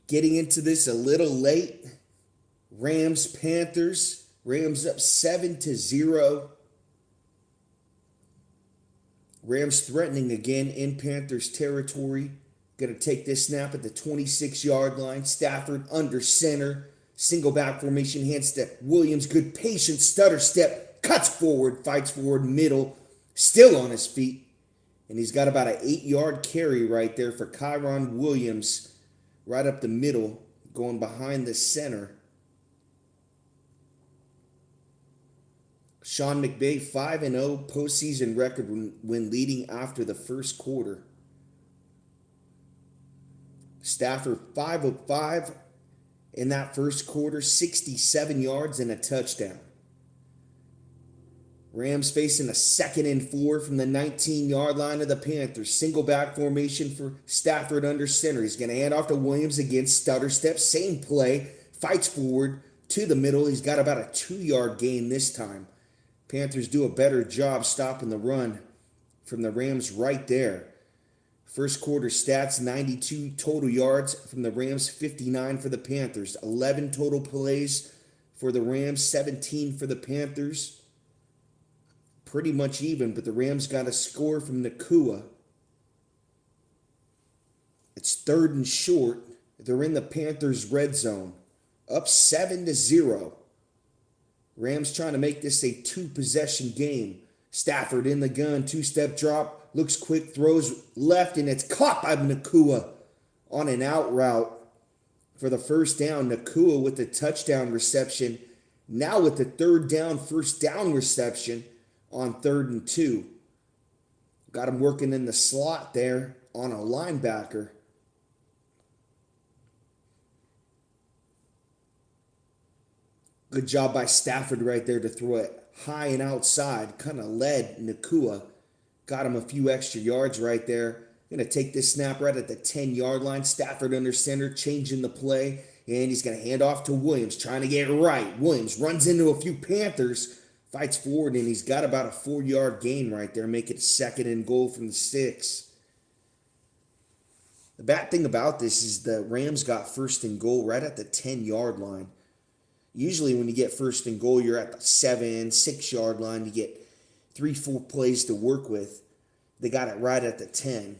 Getting into this a little late. Rams, Panthers. Rams up 7-0. Rams threatening again in Panthers territory. Going to take this snap at the 26-yard line. Stafford under center. Single back formation, hand step. Williams, good patient stutter step. Cuts forward, fights forward, middle. Still on his feet. And he's got about an 8-yard carry right there for Kyron Williams. Right up the middle, going behind the center. Sean McVay 5-0 postseason record when leading after the first quarter. Stafford 5 of 5 in that first quarter, 67 yards and a touchdown. Rams facing a 2nd and 4 from the 19-yard line of the Panthers. Single back formation for Stafford under center. He's going to hand off to Williams again. Stutter step, same play. Fights forward to the middle. He's got about a 2-yard gain this time. Panthers do a better job stopping the run from the Rams right there. First quarter stats, 92 total yards from the Rams, 59 for the Panthers. 11 total plays for the Rams, 17 for the Panthers. Pretty much even, but the Rams got a score from Nakua. It's 3rd and short. They're in the Panthers' red zone. Up 7-0. Rams trying to make this a 2-possession game. Stafford in the gun, 2-step drop, looks quick, throws left, and it's caught by Nakua on an out route for the first down. Nakua with the touchdown reception. Now with the 3rd down, first down reception on 3rd and 2. Got him working in the slot there on a linebacker. Good job by Stafford right there to throw it high and outside. Kind of led Nakua. Got him a few extra yards right there. Going to take this snap right at the 10-yard line. Stafford under center, changing the play. And he's going to hand off to Williams, trying to get it right. Williams runs into a few Panthers, fights forward, and he's got about a 4-yard gain right there. Make it 2nd and goal from the 6. The bad thing about this is the Rams got 1st and goal right at the 10-yard line. Usually when you get 1st and goal, you're at the 7, 6-yard line. You get 3-4 plays to work with. They got it right at the 10.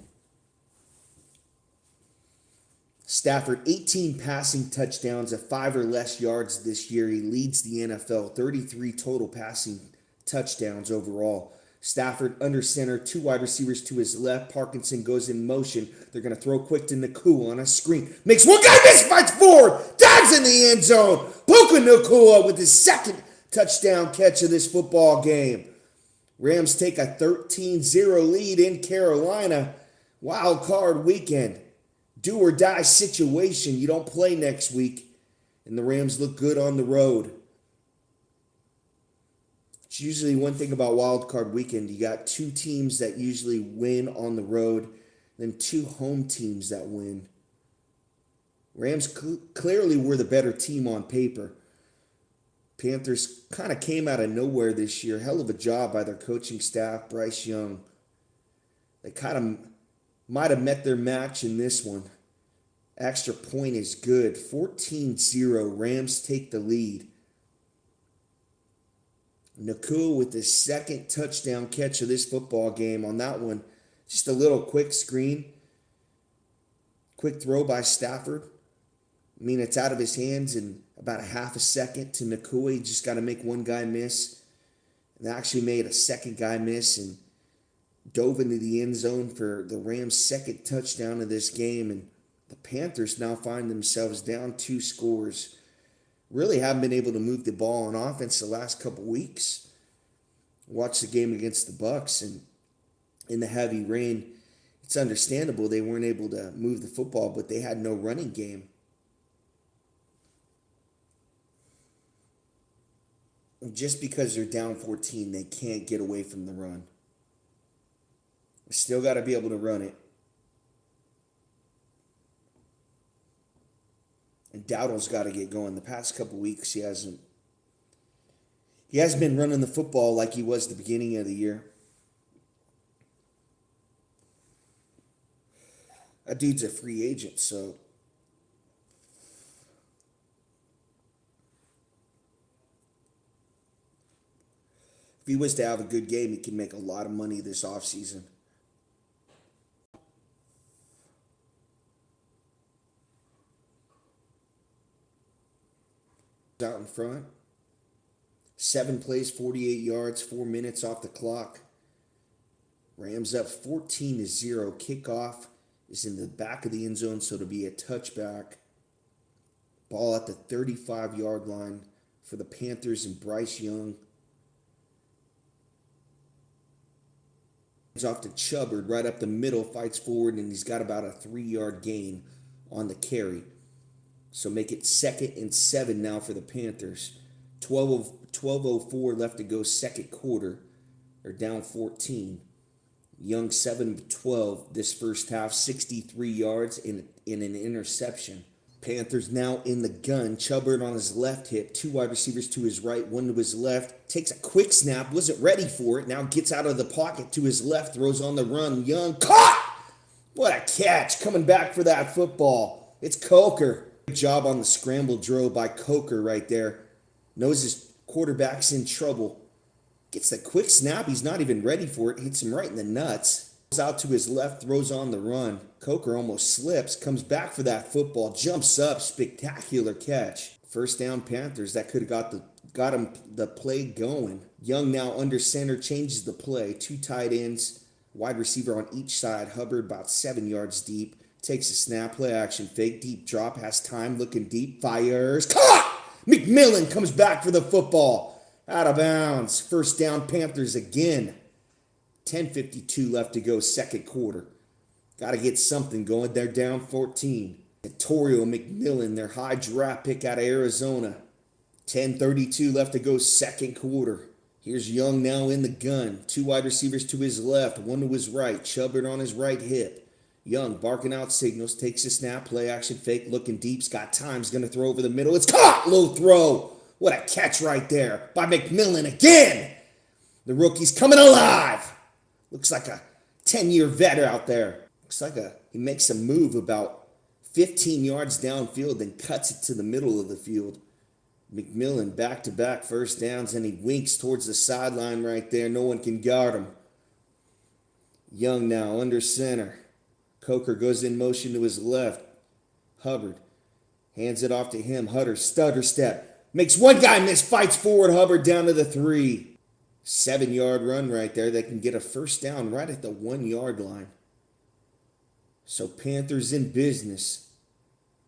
Stafford, 18 passing touchdowns at 5 or less yards this year. He leads the NFL, 33 total passing touchdowns overall. Stafford under center, 2 wide receivers to his left. Parkinson goes in motion. They're going to throw quick to Nakua on a screen. Makes one guy miss, fights forward. Dives in the end zone. Puka Nakua with his 2nd touchdown catch of this football game. Rams take a 13-0 lead in Carolina. Wild card weekend. Do or die situation. You don't play next week. And the Rams look good on the road. It's usually one thing about wild card weekend. You got 2 teams that usually win on the road, then 2 home teams that win. Rams clearly were the better team on paper. Panthers kind of came out of nowhere this year. Hell of a job by their coaching staff, Bryce Young. They kind of might have met their match in this one. Extra point is good. 14-0. Rams take the lead. Nakua with his 2nd touchdown catch of this football game. On that one, just a little quick screen. Quick throw by Stafford. I mean, it's out of his hands in about a half a second to Nakua. He just got to make one guy miss. And actually made a 2nd guy miss and dove into the end zone for the Rams' 2nd touchdown of this game. And the Panthers now find themselves down 2 scores. Really haven't been able to move the ball on offense the last couple weeks. Watched the game against the Bucs, and in the heavy rain, it's understandable they weren't able to move the football, but they had no running game. Just because they're down 14, they can't get away from the run. We still got to be able to run it. And Dowdle's got to get going. The past couple weeks, he hasn't been running the football like he was at the beginning of the year. That dude's a free agent, so If he was to have a good game, he can make a lot of money this offseason. Out in front. 7 plays, 48 yards, 4 minutes off the clock. Rams up 14-0. Kickoff is in the back of the end zone, so it'll be a touchback. Ball at the 35-yard line for the Panthers and Bryce Young. He's off to Chubbard right up the middle, fights forward, and he's got about a 3-yard gain on the carry. So make it 2nd and 7 now for the Panthers. 12:04 left to go second quarter. They're down 14. Young 7-12 this first half, 63 yards in an interception. Panthers now in the gun. Chubbard on his left hip, 2 wide receivers to his right, 1 to his left. Takes a quick snap, wasn't ready for it. Now gets out of the pocket to his left, throws on the run. Young caught! What a catch, coming back for that football. It's Coker. Good job on the scramble drill by Coker right there. Knows his quarterback's in trouble. Gets the quick snap. He's not even ready for it. Hits him right in the nuts. Goes out to his left, throws on the run. Coker almost slips. Comes back for that football. Jumps up. Spectacular catch. First down Panthers. That could have got him the play going. Young now under center. Changes the play. 2 tight ends. Wide receiver on each side. Hubbard about 7 yards deep. Takes a snap. Play action fake. Deep drop. Has time. Looking deep. Fires. Caught! McMillan comes back for the football. Out of bounds. First down Panthers again. 10:52 left to go second quarter. Got to get something going. They're down 14. Vittorio McMillan, their high draft pick out of Arizona. 10:32 left to go second quarter. Here's Young now in the gun. 2 wide receivers to his left, 1 to his right. Chubbard on his right hip. Young barking out signals. Takes a snap. Play action fake. Looking deep. Got time. He's going to throw over the middle. It's caught. Low throw. What a catch right there by McMillan again. The rookie's coming alive. Looks like a 10-year vet out there. Looks like he makes a move about 15 yards downfield, then cuts it to the middle of the field. McMillan back-to-back first downs, and he winks towards the sideline right there. No one can guard him. Young now under center. Coker goes in motion to his left. Hubbard hands it off to him. Hutter stutter step. Makes one guy miss, fights forward. Hubbard down to the 3. 7-yard run right there. They can get a first down right at the 1-yard line. So Panthers in business.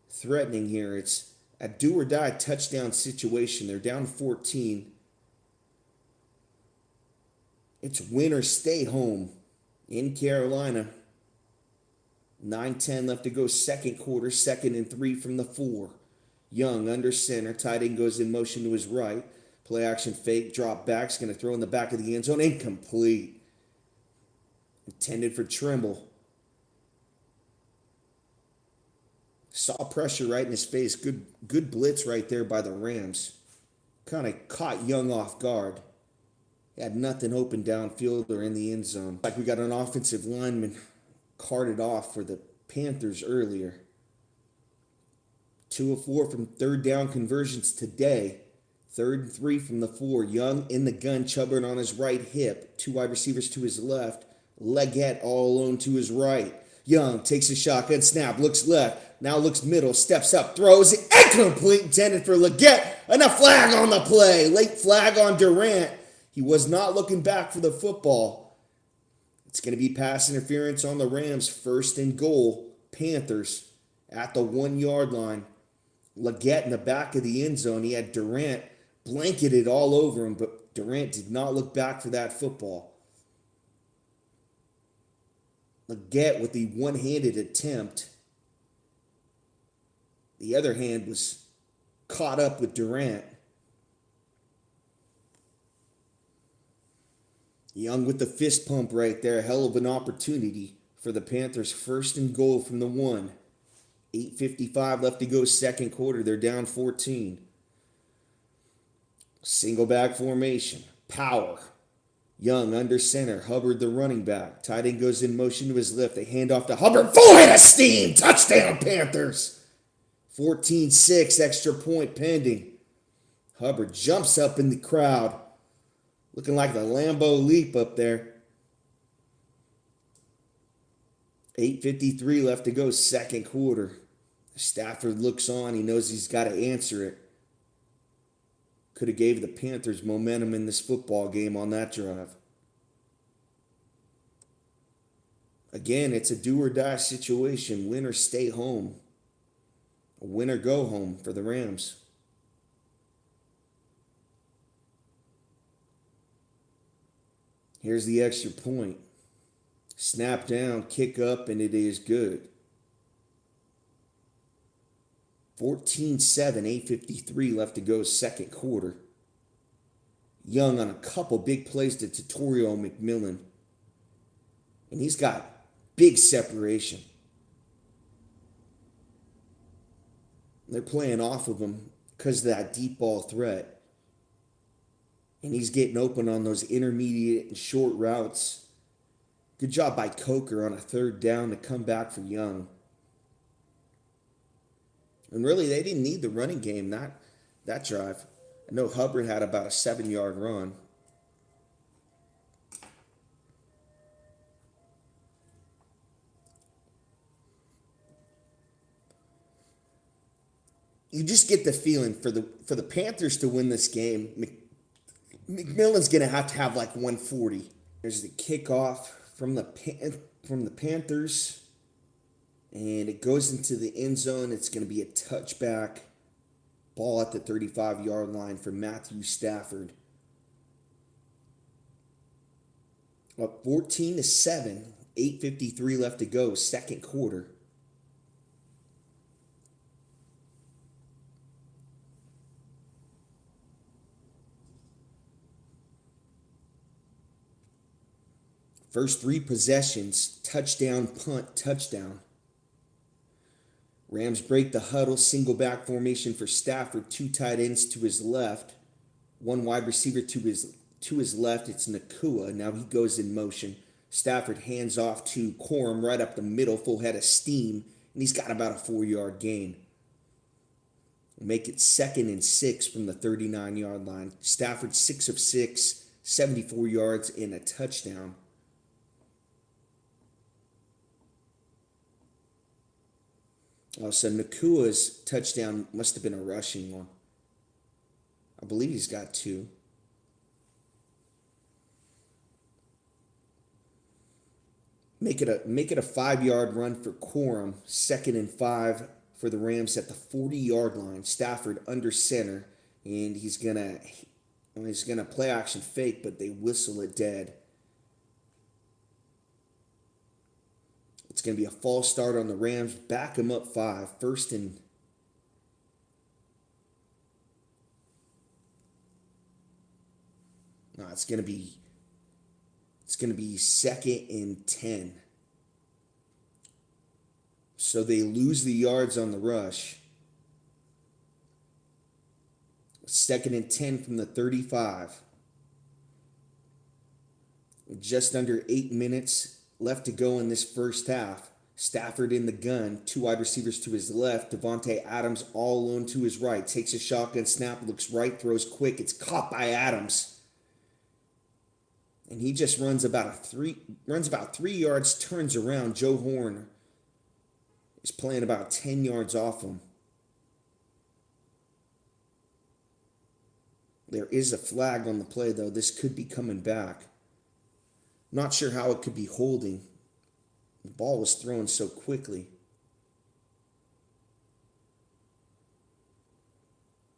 Threatening here. It's a do-or-die touchdown situation. They're down 14. It's win or stay home in Carolina. 9:10 left to go second quarter. 2nd and 3 from the 4. Young under center. Tight end goes in motion to his right. Play action fake. Drop back. Going to throw in the back of the end zone. Incomplete. Intended for Trimble. Saw pressure right in his face. Good blitz right there by the Rams. Kind of caught Young off guard. Had nothing open downfield or in the end zone. Like we got an offensive lineman carted off for the Panthers earlier. 2 of 4 from third down conversions today. 3rd and 3 from the 4. Young in the gun. Chubbard on his right hip. 2 wide receivers to his left. Leggett all alone to his right. Young takes a shotgun snap. Looks left. Now looks middle. Steps up. Throws it. Incomplete. Intended for Leggett. And a flag on the play. Late flag on Durant. He was not looking back for the football. It's going to be pass interference on the Rams. 1st and goal. Panthers at the 1-yard line. Leggett in the back of the end zone. He had Durant blanketed all over him, but Durant did not look back for that football. Leggett with the one-handed attempt. The other hand was caught up with Durant. Young with the fist pump right there. Hell of an opportunity for the Panthers. 1st and goal from the 1. 8:55 left to go second quarter. They're down 14. Single back formation. Power. Young under center. Hubbard the running back. Tight end goes in motion to his left. They hand off to Hubbard. Full head of steam. Touchdown Panthers. 14-6. Extra point pending. Hubbard jumps up in the crowd. Looking like the Lambeau leap up there. 8:53 left to go, second quarter. Stafford looks on. He knows he's got to answer it. Could have gave the Panthers momentum in this football game on that drive. Again, it's a do or die situation. Win or stay home. Win or go home for the Rams. Here's the extra point. Snap down, kick up, and it is good. 14-7, 8:53 left to go, second quarter. Young on a couple big plays to Tutorial McMillan. And he's got big separation. They're playing off of him because of that deep ball threat. And he's getting open on those intermediate and short routes. Good job by Coker on a third down to come back for Young. And really, they didn't need the running game that drive. I know Hubbard had about a 7-yard run. You just get the feeling for the Panthers to win this game, McMillan's going to have like 140. There's the kickoff from the Panthers, and it goes into the end zone. It's going to be a touchback. Ball at the 35-yard line for Matthew Stafford. Up 14-7, 8:53 left to go, second quarter. First 3 possessions, touchdown, punt, touchdown. Rams break the huddle, single back formation for Stafford, 2 tight ends to his left, 1 wide receiver to his left. It's Nakua. Now he goes in motion. Stafford hands off to Corum right up the middle, full head of steam, and he's got about a 4-yard gain. Make it 2nd and 6 from the 39-yard line. Stafford 6 of 6, 74 yards and a touchdown. Oh, so Nakua's touchdown must have been a rushing one. I believe he's got 2. Make it a 5-yard run for Corum. 2nd and 5 for the Rams at the 40-yard line. Stafford under center, and he's gonna play action fake, but they whistle it dead. It's going to be a false start on the Rams. Back them up 5. First and... No, it's going to be 2nd and 10. So they lose the yards on the rush. 2nd and 10 from the 35. Just under 8 minutes left to go in this first half. Stafford in the gun, 2 wide receivers to his left. Devontae Adams all alone to his right. Takes a shotgun snap, looks right, throws quick. It's caught by Adams. And he just runs about 3 yards, turns around. Joe Horn is playing about 10 yards off him. There is a flag on the play, though. This could be coming back. Not sure how it could be holding. The ball was thrown so quickly.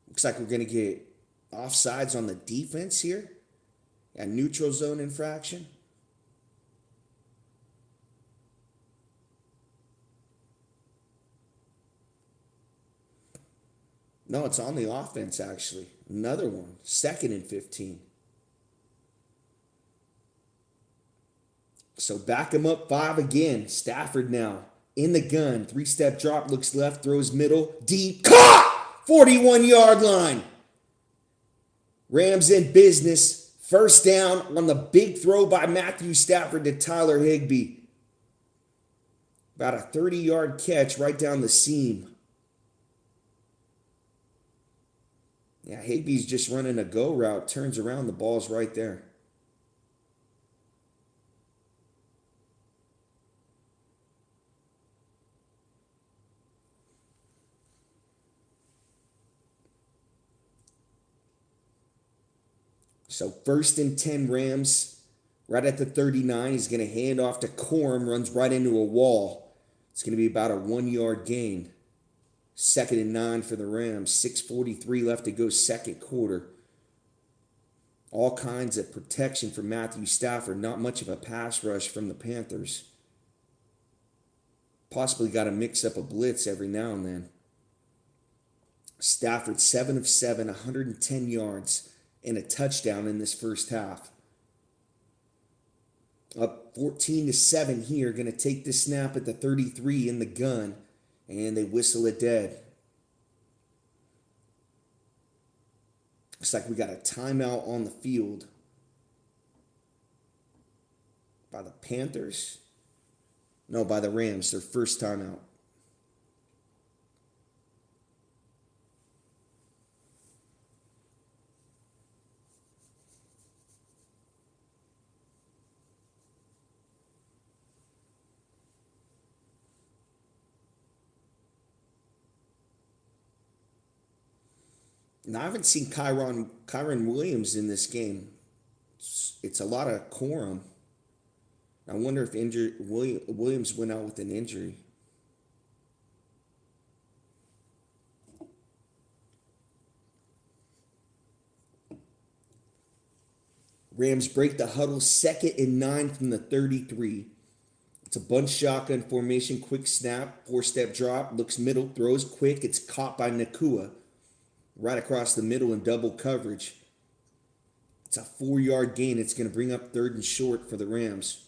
Looks like we're going to get offsides on the defense here. A neutral zone infraction. No, it's on the offense, actually. Another one. 2nd and 15. So back him up 5 again. Stafford now in the gun. 3-step drop, looks left, throws middle, deep. Caught! 41-yard line. Rams in business. First down on the big throw by Matthew Stafford to Tyler Higbee. About a 30-yard catch right down the seam. Yeah, Higbee's just running a go route, turns around, the ball's right there. So 1st and 10 Rams, right at the 39. He's going to hand off to Corum, runs right into a wall. It's going to be about a 1 yard gain. 2nd and 9 for the Rams. 6:43 left to go, second quarter. All kinds of protection from Matthew Stafford. Not much of a pass rush from the Panthers. Possibly got to mix up a blitz every now and then. Stafford 7 of 7, 110 yards, and a touchdown in this first half. Up 14-7 here. Going to take the snap at the 33 in the gun, and they whistle it dead. Looks like we got a timeout on the field by the Panthers. No, by the Rams, their first timeout. Now, I haven't seen Kyron Williams in this game. It's a lot of Corum. I wonder if Williams went out with an injury. Rams break the huddle, 2nd and 9 from the 33. It's a bunch shotgun formation, quick snap, 4-step drop, looks middle, throws quick. It's caught by Nakua right across the middle in double coverage. It's a 4-yard gain. It's going to bring up 3rd and short for the Rams.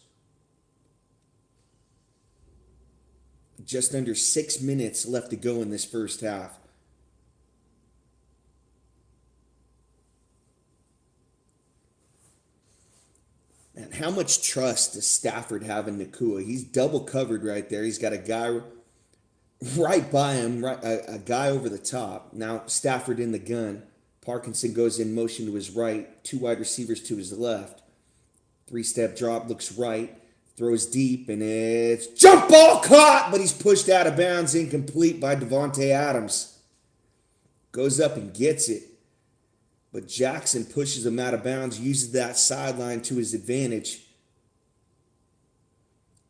Just under 6 minutes left to go in this first half. Man, how much trust does Stafford have in Nakua? He's double covered right there. He's got a guy right by him, a guy over the top. Now Stafford in the gun. Parkinson goes in motion to his right. 2 wide receivers to his left. 3-step drop, looks right. Throws deep, and it's jump ball caught, but he's pushed out of bounds, incomplete by Devontae Adams. Goes up and gets it. But Jackson pushes him out of bounds, uses that sideline to his advantage.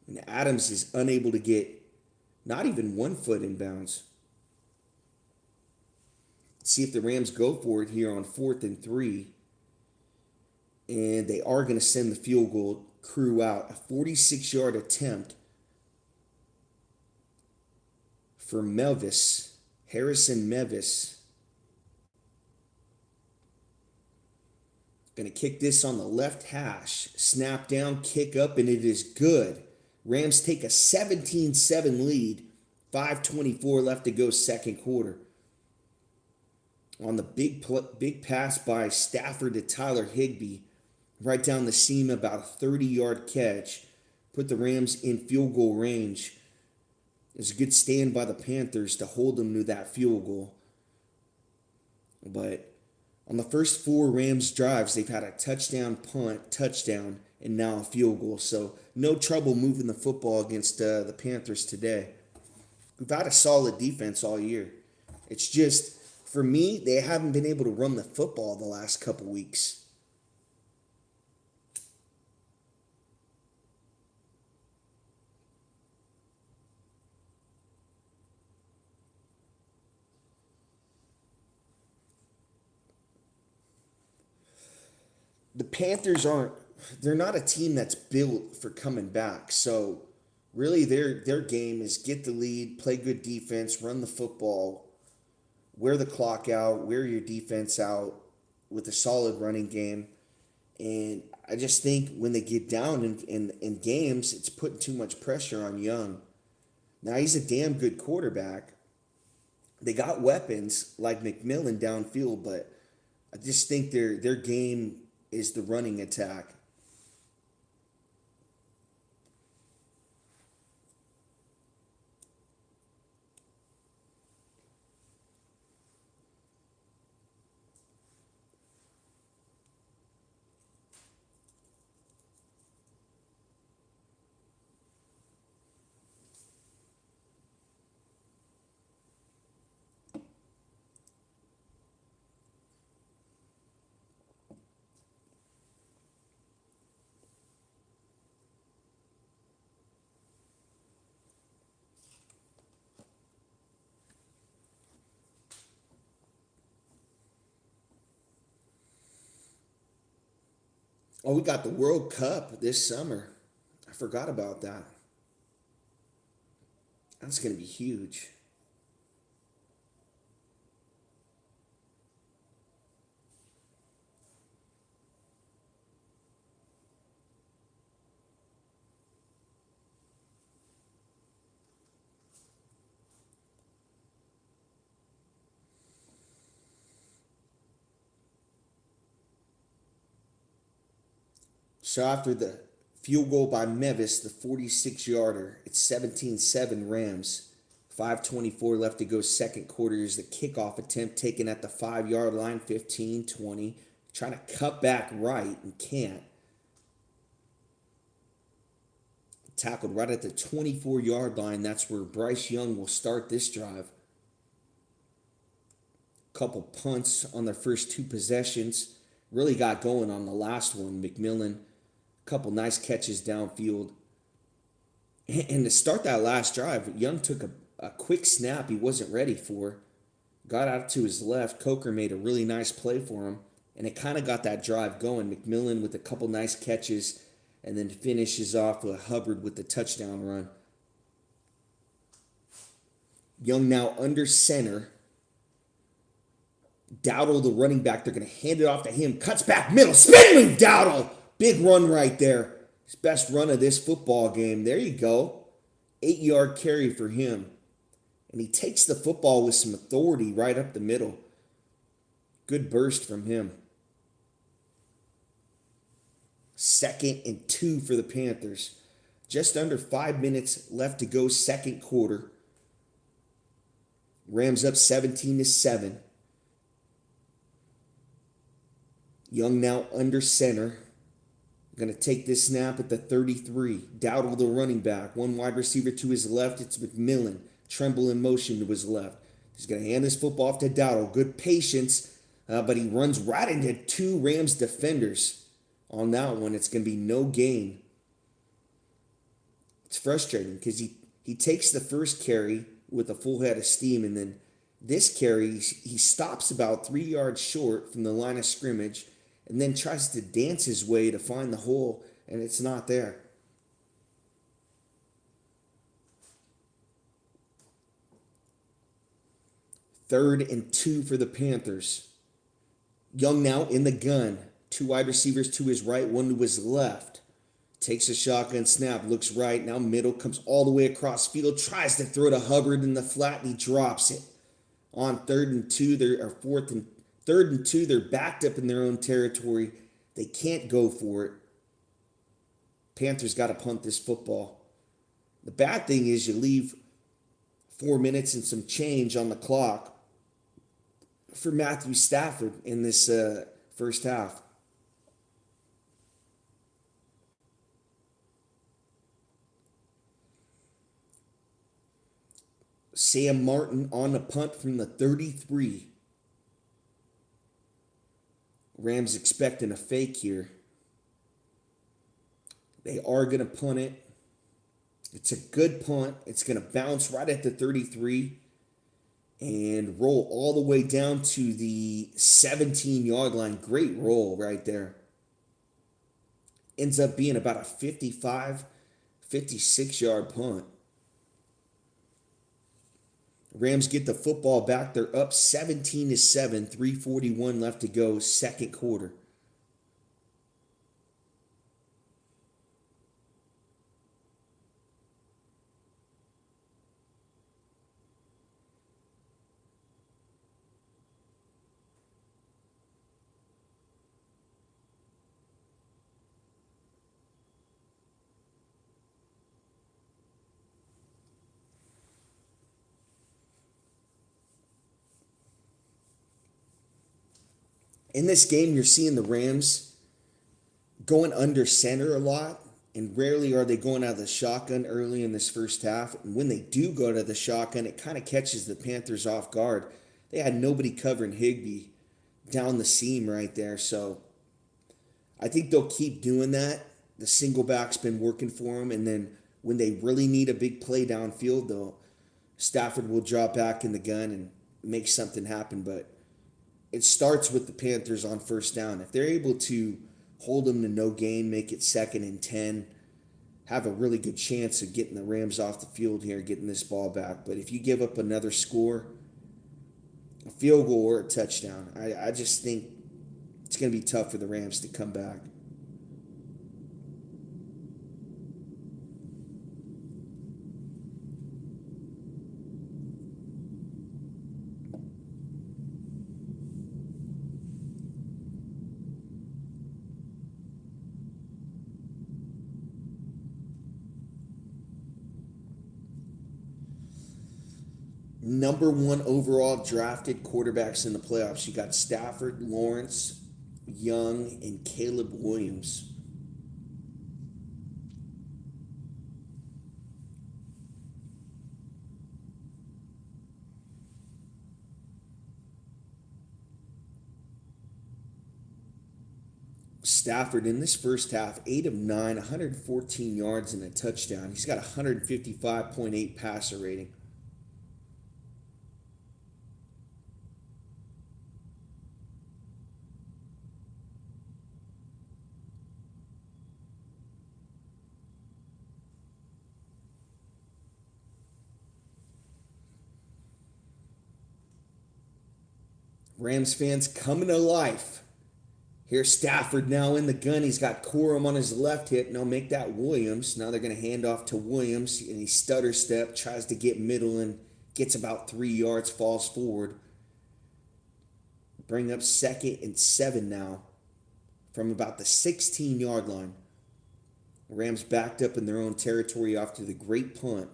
And Adams is unable to get not even 1 foot in bounds. See if the Rams go for it here on 4th and 3. And they are going to send the field goal crew out. A 46-yard attempt for Melvis. Harrison Mevis. Going to kick this on the left hash. Snap down, kick up, and it is good. Rams take a 17-7 lead. 5:24 left to go, second quarter. On the big pass by Stafford to Tyler Higbee. Right down the seam, about a 30-yard catch. Put the Rams in field goal range. It's a good stand by the Panthers to hold them to that field goal. But on the first 4 Rams drives, they've had a touchdown, punt, touchdown, and now a field goal. So no trouble moving the football against the Panthers today. We've had a solid defense all year. It's just, for me, they haven't been able to run the football the last couple weeks. The Panthers they're not a team that's built for coming back. So really their game is get the lead, play good defense, run the football, wear the clock out, wear your defense out with a solid running game. And I just think when they get down in games, it's putting too much pressure on Young. Now he's a damn good quarterback. They got weapons like McMillan downfield, but I just think their game is the running attack. Oh, we got the World Cup this summer. I forgot about that. That's going to be huge. So after the field goal by Mevis, the 46-yarder, it's 17-7 Rams. 5:24 left to go second quarter is the kickoff attempt taken at the 5-yard line, 15-20. Trying to cut back right and can't. Tackled right at the 24-yard line. That's where Bryce Young will start this drive. Couple punts on their first two possessions. Really got going on the last one. McMillan, couple nice catches downfield. And to start that last drive, Young took a quick snap he wasn't ready for. Got out to his left. Coker made a really nice play for him. And it kind of got that drive going. McMillan with a couple nice catches and then finishes off with Hubbard with the touchdown run. Young now under center. Dowdle, the running back, they're going to hand it off to him. Cuts back middle. Spin move, Dowdle. Big run right there. His best run of this football game. There you go. 8-yard carry for him. And he takes the football with some authority right up the middle. Good burst from him. 2nd and 2 for the Panthers. Just under 5 minutes left to go second quarter. Rams up 17-7. Young now under center. Going to take this snap at the 33. Dowdle, the running back. One wide receiver to his left. It's McMillan. Tremble in motion to his left. He's going to hand this football off to Dowdle. Good patience, but he runs right into two Rams defenders on that one. It's going to be no gain. It's frustrating because he takes the first carry with a full head of steam, and then this carry, he stops about 3 yards short from the line of scrimmage and then tries to dance his way to find the hole, and it's not there. Third and 2 for the Panthers. Young now in the gun. Two wide receivers to his right, one to his left. Takes a shotgun snap, looks right, now middle, comes all the way across field, tries to throw to Hubbard in the flat, and he drops it. On 3rd and 2, third and 2, they're backed up in their own territory. They can't go for it. Panthers got to punt this football. The bad thing is you leave 4 minutes and some change on the clock for Matthew Stafford in this first half. Sam Martin on the punt from the 33. Rams expecting a fake here. They are going to punt it. It's a good punt. It's going to bounce right at the 33 and roll all the way down to the 17-yard line. Great roll right there. Ends up being about a 55, 56-yard punt. Rams get the football back. They're up 17-7, 3:41 left to go, second quarter. In this game, you're seeing the Rams going under center a lot, and rarely are they going out of the shotgun early in this first half. And when they do go to the shotgun, it kind of catches the Panthers off guard. They had nobody covering Higbee down the seam right there. So I think they'll keep doing that. The single back's been working for them. And then when they really need a big play downfield, though, Stafford will drop back in the gun and make something happen. But it starts with the Panthers on first down. If they're able to hold them to no gain, make it 2nd and 10, have a really good chance of getting the Rams off the field here, getting this ball back. But if you give up another score, a field goal or a touchdown, I just think it's going to be tough for the Rams to come back. Number 1 overall drafted quarterbacks in the playoffs. You got Stafford, Lawrence, Young, and Caleb Williams. Stafford in this first half, 8 of 9, 114 yards and a touchdown. He's got a 155.8 passer rating. Rams fans coming to life. Here's Stafford now in the gun. He's got Corum on his left hip. Now make that Williams. Now they're going to hand off to Williams. And he stutter step, tries to get middle and gets about 3 yards, falls forward. Bring up 2nd and 7 now from about the 16-yard line. Rams backed up in their own territory after the great punt.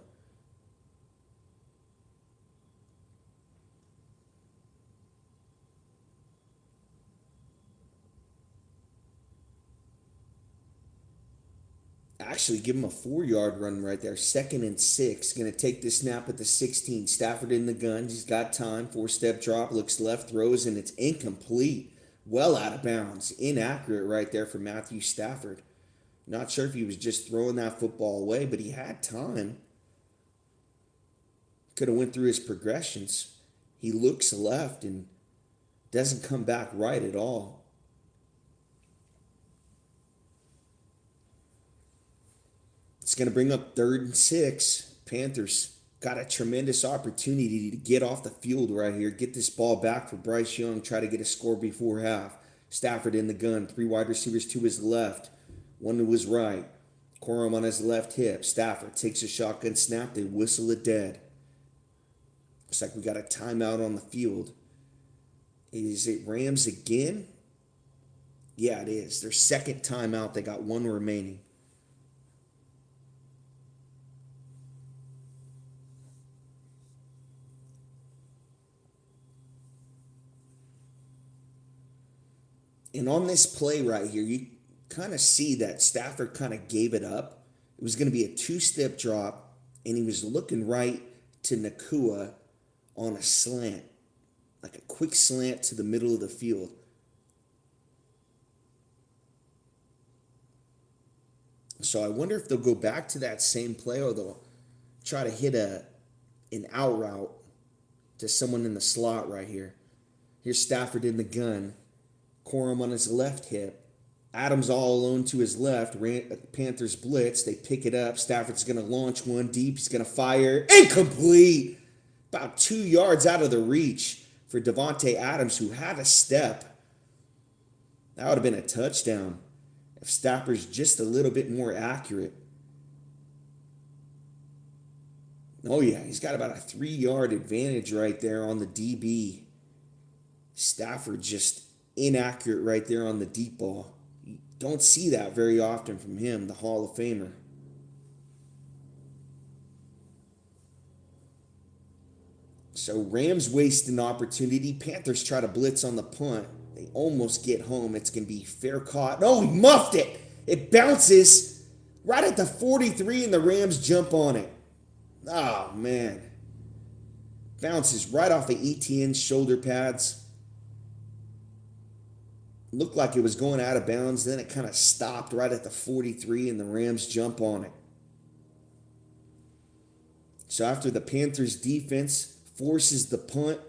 Actually, give him a 4-yard run right there. 2nd and 6. Going to take the snap at the 16. Stafford in the gun. He's got time. 4-step drop. Looks left. Throws, and it's incomplete. Well out of bounds. Inaccurate right there for Matthew Stafford. Not sure if he was just throwing that football away, but he had time. Could have went through his progressions. He looks left and doesn't come back right at all. It's going to bring up 3rd and 6. Panthers got a tremendous opportunity to get off the field right here. Get this ball back for Bryce Young. Try to get a score before half. Stafford in the gun. 3 wide receivers to his left. 1 to his right. Corum on his left hip. Stafford takes a shotgun snap. They whistle it dead. Looks like we got a timeout on the field. Is it Rams again? Yeah, it is. Their 2nd timeout. They got 1 remaining. And on this play right here, you kind of see that Stafford kind of gave it up. It was going to be a 2-step drop, and he was looking right to Nakua on a slant, like a quick slant to the middle of the field. So I wonder if they'll go back to that same play or they'll try to hit an out route to someone in the slot right here. Here's Stafford in the gun. Corum on his left hip. Adams all alone to his left. Panthers blitz. They pick it up. Stafford's going to launch one deep. He's going to fire. Incomplete. About 2 yards out of the reach for Davante Adams, who had a step. That would have been a touchdown if Stafford's just a little bit more accurate. Oh, yeah. He's got about a 3-yard advantage right there on the DB. Stafford just inaccurate right there on the deep ball. You don't see that very often from him, the Hall of Famer. So Rams waste an opportunity. Panthers try to blitz on the punt. They almost get home. It's going to be fair caught. No, he muffed it. It bounces right at the 43 and the Rams jump on it. Oh, man. Bounces right off of Etienne's shoulder pads. Looked like it was going out of bounds. Then it kind of stopped right at the 43 and the Rams jump on it. So after the Panthers defense forces the punt,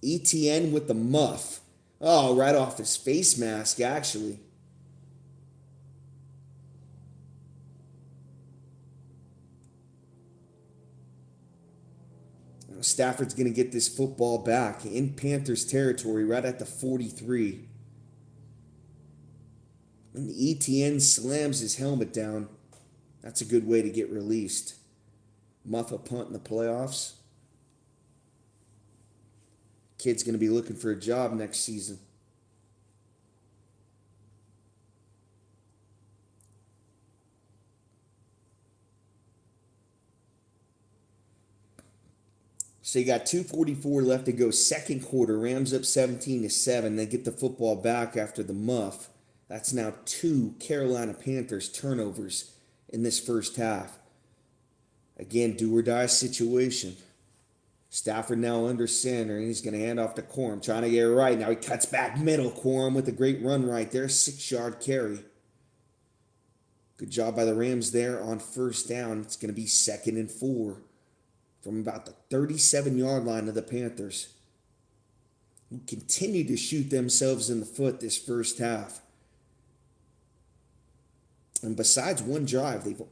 Etienne with the muff Oh, right off his face mask, actually. Stafford's going to get this football back in Panthers territory right at the 43. And ETN slams his helmet down. That's a good way to get released. Muff a punt in the playoffs. Kid's going to be looking for a job next season. So you got 2:44 left to go. Second quarter. Rams up 17-7. They get the football back after the muff. That's now 2 Carolina Panthers turnovers in this first half. Again, do or die situation. Stafford now under center, and he's going to hand off to Corum, trying to get it right. Now he cuts back middle. Corum with a great run right there. 6-yard carry. Good job by the Rams there on first down. It's going to be 2nd and 4 from about the 37-yard line of the Panthers, who continue to shoot themselves in the foot this first half. And besides one drive, they've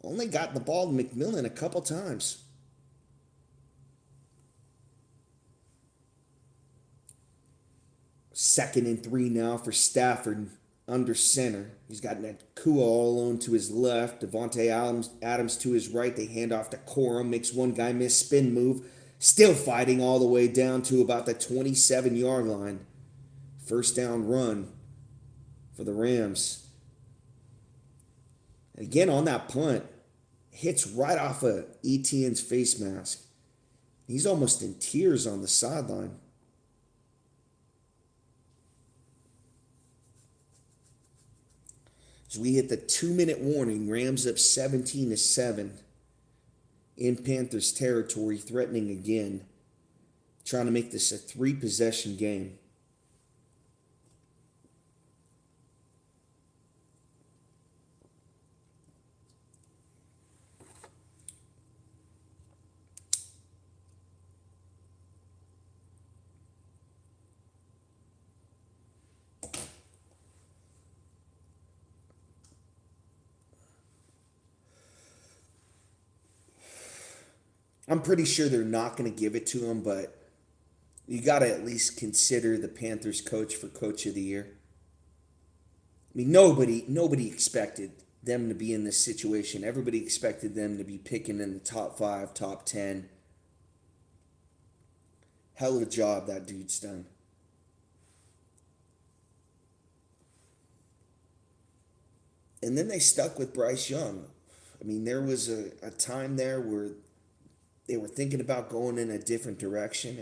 only gotten the ball to McMillan a couple times. Second and 3 now for Stafford under center. He's got Nakua all alone to his left. Devontae Adams to his right. They hand off to Corum. Makes one guy miss spin move. Still fighting all the way down to about the 27-yard line. First down run for the Rams. And again on that punt, hits right off of Etienne's face mask. He's almost in tears on the sideline. As we hit the 2-minute warning, Rams up 17-7 in Panthers territory, threatening again, trying to make this a 3-possession game. I'm pretty sure they're not going to give it to him, but you got to at least consider the Panthers coach for Coach of the Year. I mean, nobody expected them to be in this situation. Everybody expected them to be picking in the top 5, top 10. Hell of a job that dude's done. And then they stuck with Bryce Young. I mean, there was a time there where they were thinking about going in a different direction.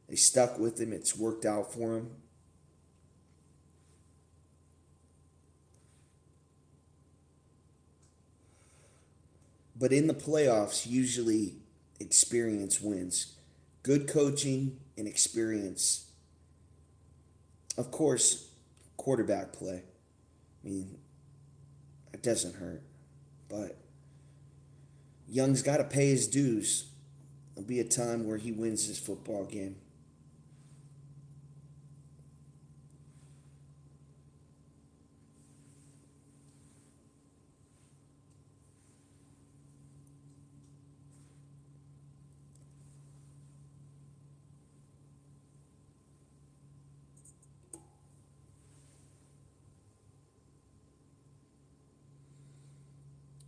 They stuck with him. It's worked out for him. But in the playoffs, usually experience wins. Good coaching and experience. Of course, quarterback play. I mean, it doesn't hurt. But Young's got to pay his dues. There'll be a time where he wins this football game.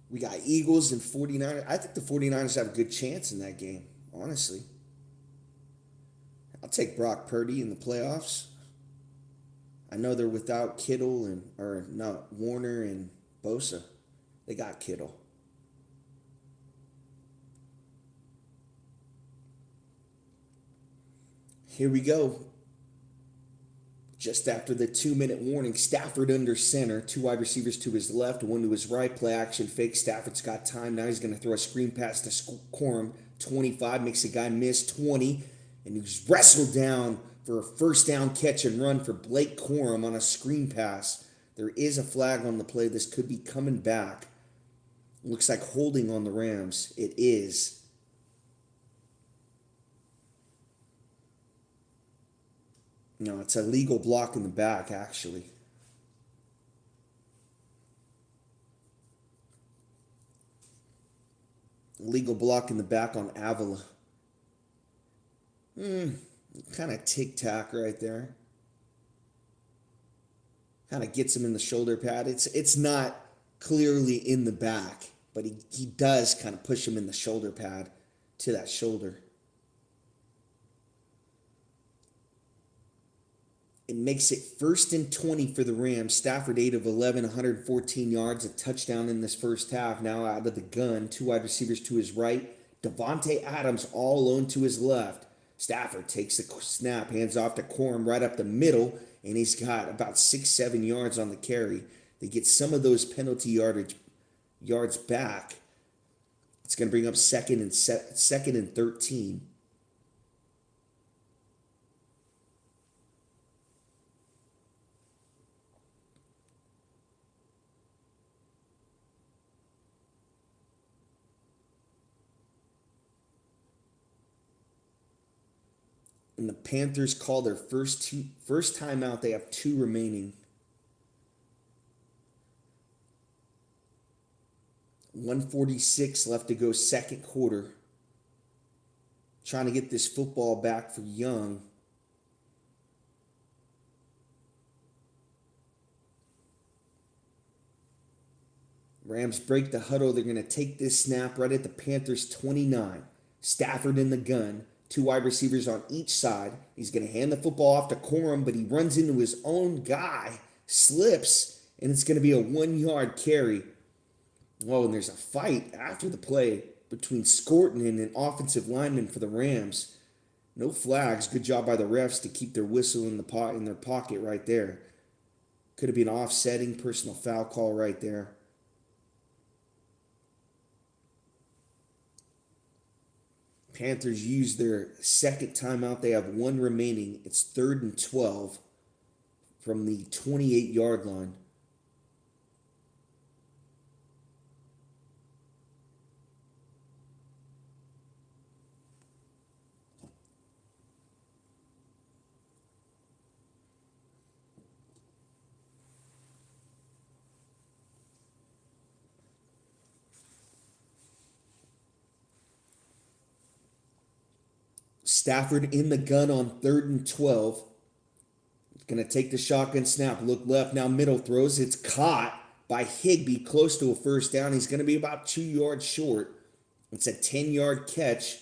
We got Eagles and 49ers. I think the 49ers have a good chance in that game, honestly. I'll take Brock Purdy in the playoffs. I know they're without Kittle Warner and Bosa. They got Kittle. Here we go. Just after the 2-minute warning, Stafford under center, 2 wide receivers to his left, 1 to his right, play action fake. Stafford's got time. Now he's going to throw a screen pass to Corum. 25, makes a guy miss. 20, and he's wrestled down for a first down catch and run for Blake Corum on a screen pass. There is a flag on the play. This could be coming back. Looks like holding on the Rams. It is. No, it's a legal block in the back, actually. Legal block in the back on Avila. Kind of tic-tac right there. Kind of gets him in the shoulder pad. It's not clearly in the back, but he does kind of push him in the shoulder pad to that shoulder. It makes it 1st and 20 for the Rams. Stafford 8 of 11, 114 yards, a touchdown in this first half. Now out of the gun, 2 wide receivers to his right. Devontae Adams all alone to his left. Stafford takes the snap, hands off to Corum right up the middle, and he's got about 6-7 yards on the carry. They get some of those penalty yards back. It's going to bring up second and 13. And the Panthers call their first time out. They have 2 remaining. 146 left to go, second quarter. Trying to get this football back for Young. Rams break the huddle. They're going to take this snap right at the Panthers' 29. Stafford in the gun. 2 wide receivers on each side. He's going to hand the football off to Corum, but he runs into his own guy, slips, and it's going to be a 1-yard carry. Oh, and there's a fight after the play between Scorton and an offensive lineman for the Rams. No flags. Good job by the refs to keep their whistle in their pocket right there. Could have been an offsetting personal foul call right there. Panthers use their second timeout. They have 1 remaining. It's 3rd and 12 from the 28-yard line. Stafford in the gun on 3rd and 12. Going to take the shotgun snap. Look left. Now middle throws. It's caught by Higbee. Close to a first down. He's going to be about 2 yards short. It's a 10-yard catch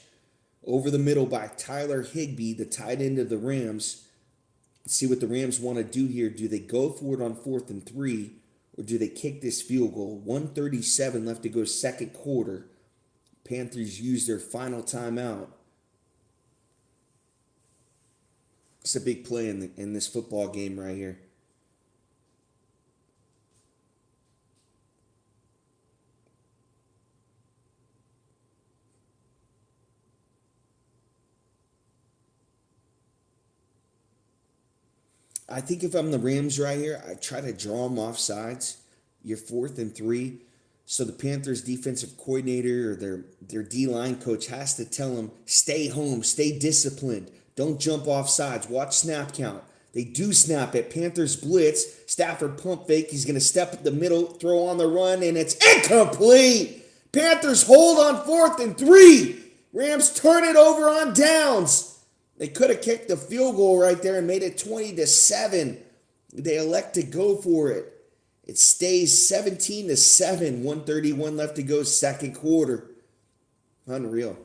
over the middle by Tyler Higbee, the tight end of the Rams. Let's see what the Rams want to do here. Do they go for it on 4th and 3, or do they kick this field goal? 1:37 left to go, second quarter. Panthers use their final timeout. It's a big play in this football game right here. I think if I'm the Rams right here, I try to draw them off sides. You're 4th and 3. So the Panthers defensive coordinator or their D-line coach has to tell them, stay home, stay disciplined. Don't jump off sides. Watch snap count. They do snap it. Panthers blitz. Stafford pump fake. He's going to step at the middle, throw on the run, and it's incomplete. Panthers hold on 4th and 3. Rams turn it over on downs. They could have kicked the field goal right there and made it 20-7. They elect to go for it. It stays 17-7. 1:31 left to go, second quarter. Unreal.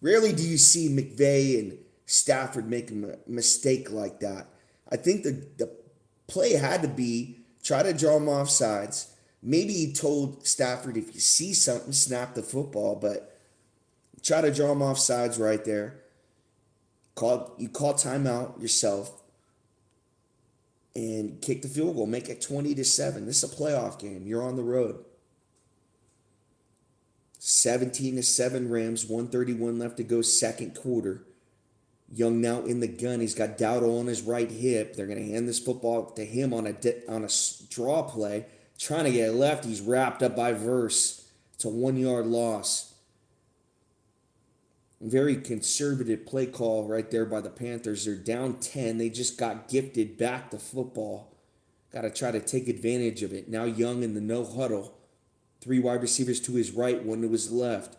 Rarely do you see McVay and Stafford make a mistake like that. I think the play had to be try to draw him off sides. Maybe he told Stafford, if you see something, snap the football, but try to draw him off sides right there. You call timeout yourself and kick the field goal. Make it 20-7. This is a playoff game. You're on the road. 17-7 Rams. 1:31 left to go, second quarter. Young now in the gun. He's got Dowdle on his right hip. They're going to hand this football to him on a draw play. Trying to get it left. He's wrapped up by Verse. It's a 1-yard loss. Very conservative play call right there by the Panthers. They're down 10. They just got gifted back the football. Got to try to take advantage of it. Now Young in the no huddle. 3 wide receivers to his right, 1 to his left.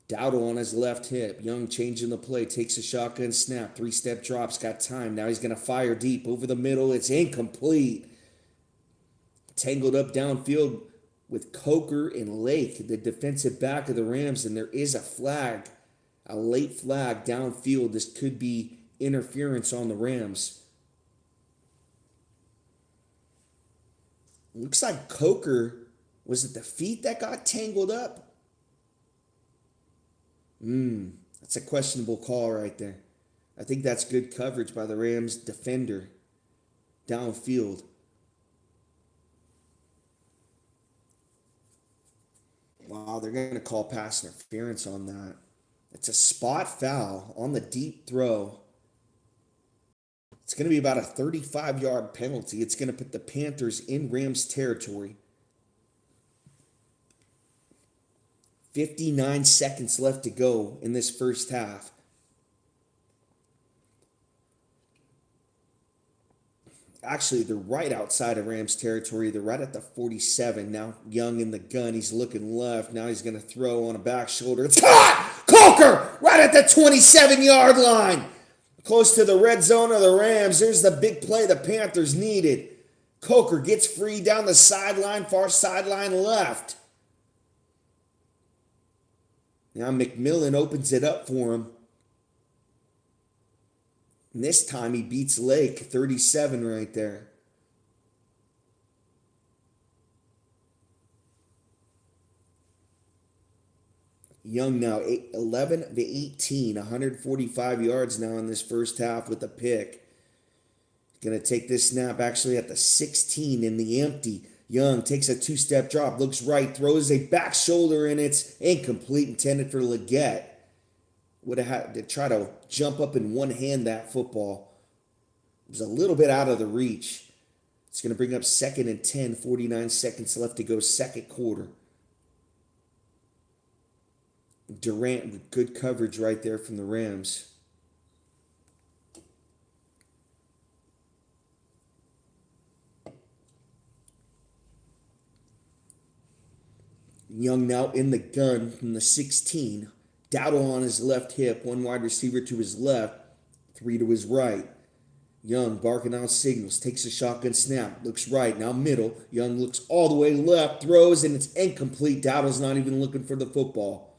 Dowdle on his left hip. Young changing the play. Takes a shotgun snap. 3-step drops. Got time. Now he's going to fire deep over the middle. It's incomplete. Tangled up downfield with Coker and Lake, the defensive back of the Rams, and there is a flag, a late flag downfield. This could be interference on the Rams. Looks like Coker, was it the feet that got tangled up? That's a questionable call right there. I think that's good coverage by the Rams defender downfield. Wow, they're going to call pass interference on that. It's a spot foul on the deep throw. It's going to be about a 35-yard penalty. It's going to put the Panthers in Rams territory. 59 seconds left to go in this first half. Actually, they're right outside of Rams territory. They're right at the 47. Now Young in the gun. He's looking left. Now he's going to throw on a back shoulder. It's caught! Coker! Right at the 27-yard line. Close to the red zone of the Rams. There's the big play the Panthers needed. Coker gets free down the sideline, far sideline left. Now McMillan opens it up for him. And this time he beats Lake, 37 right there. Young now 11 to 18, 145 yards now in this first half with a pick. Going to take this snap actually at the 16 in the empty. Young takes a 2-step drop, looks right, throws a back shoulder, and it's incomplete, intended for Leggett. Would have had to try to jump up and one-hand that football. It was a little bit out of the reach. It's going to bring up 2nd and 10, 49 seconds left to go, second quarter. Durant with good coverage right there from the Rams. Young now in the gun from the 16. Dowdle on his left hip, 1 wide receiver to his left, 3 to his right. Young barking out signals, takes a shotgun snap, looks right, now middle. Young looks all the way left, throws, and it's incomplete. Dowdle's not even looking for the football.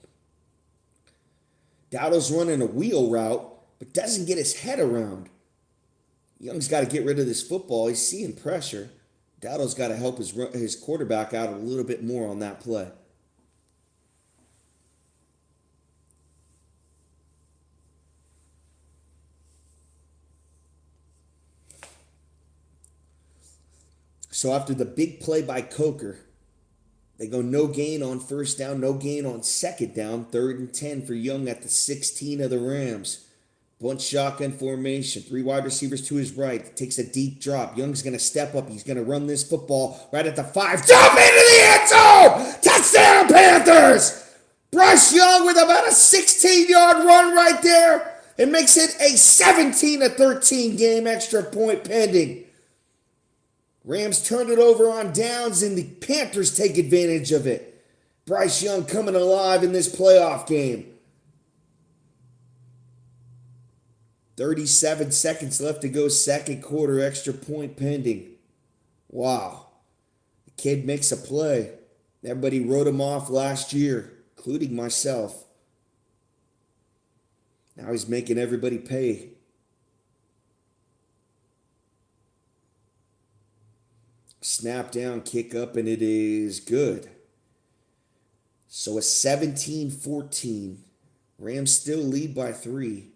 Dowdle's running a wheel route, but doesn't get his head around. Young's got to get rid of this football. He's seeing pressure. Dowdle's got to help his quarterback out a little bit more on that play. So after the big play by Coker, they go no gain on first down, no gain on second down, 3rd and 10 for Young at the 16 of the Rams. Bunch shotgun formation, 3 wide receivers to his right, takes a deep drop. Young's going to step up. He's going to run this football right at the 5. Jump into the end zone! Touchdown, Panthers! Bryce Young with about a 16-yard run right there. It makes it a 17-13 game, extra point pending. Rams turned it over on downs, and the Panthers take advantage of it. Bryce Young coming alive in this playoff game. 37 seconds left to go, second quarter, extra point pending. Wow. The kid makes a play. Everybody wrote him off last year, including myself. Now he's making everybody pay. Snap down, kick up, and it is good. So a 17-14. Rams still lead by 3.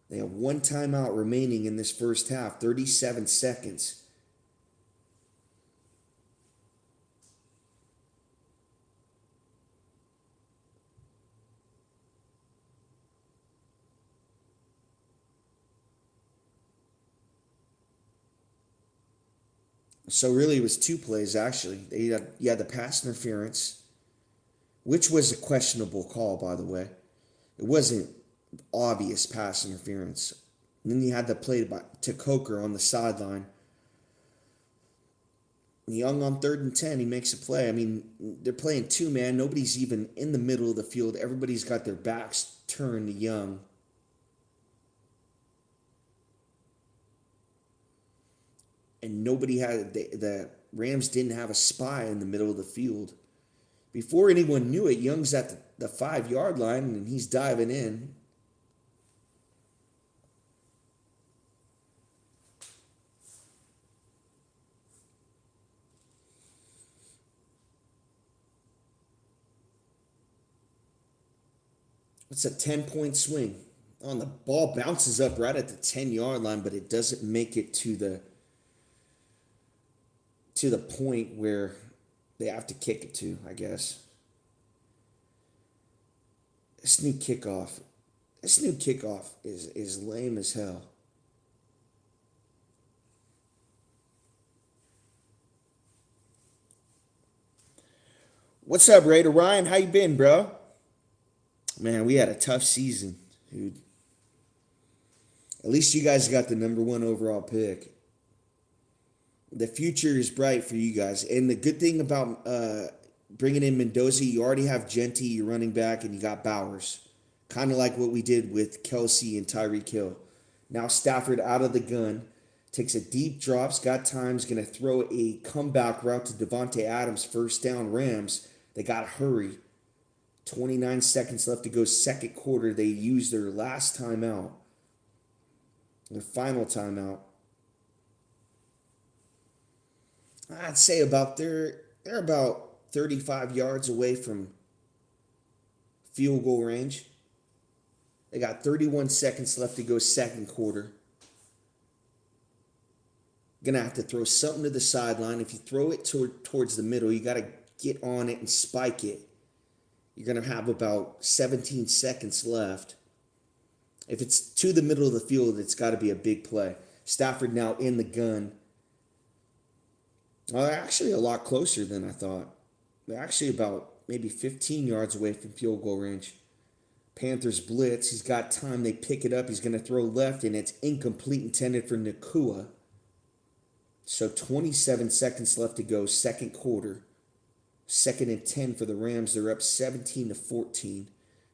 They have 1 timeout remaining in this first half, 37 seconds. So really it was 2 plays, actually. You had the pass interference, which was a questionable call, by the way. It wasn't obvious pass interference. And then you had the play to Coker on the sideline. Young on 3rd and 10, he makes a play. I mean, they're playing two-man. Nobody's even in the middle of the field. Everybody's got their backs turned to Young. And the Rams didn't have a spy in the middle of the field. Before anyone knew it, Young's at the 5-yard line, and he's diving in. It's a 10-point swing. The ball bounces up right at the 10-yard line, but it doesn't make it to the point where they have to kick it to, I guess. This new kickoff is lame as hell. What's up, Raider Ryan? How you been, bro? Man, we had a tough season, dude. At least you guys got the number 1 overall pick. The future is bright for you guys. And the good thing about bringing in Mendoza, you already have Genty, your running back, and you got Bowers. Kind of like what we did with Kelsey and Tyreek Hill. Now Stafford out of the gun. Takes a deep drops, got time's going to throw a comeback route to Devontae Adams, first down Rams. They got to hurry. 29 seconds left to go, second quarter. They used their last timeout. Their final timeout. I'd say they're about 35 yards away from field goal range. They got 31 seconds left to go, second quarter. Gonna have to throw something to the sideline. If you throw it towards the middle, you got to get on it and spike it. You're going to have about 17 seconds left. If it's to the middle of the field, it's got to be a big play. Stafford now in the gun. Well, they're actually a lot closer than I thought. They're actually about maybe 15 yards away from field goal range. Panthers blitz. He's got time. They pick it up. He's going to throw left, and it's incomplete, intended for Nakua. So 27 seconds left to go, second quarter. 2nd and 10 for the Rams. They're up 17-14.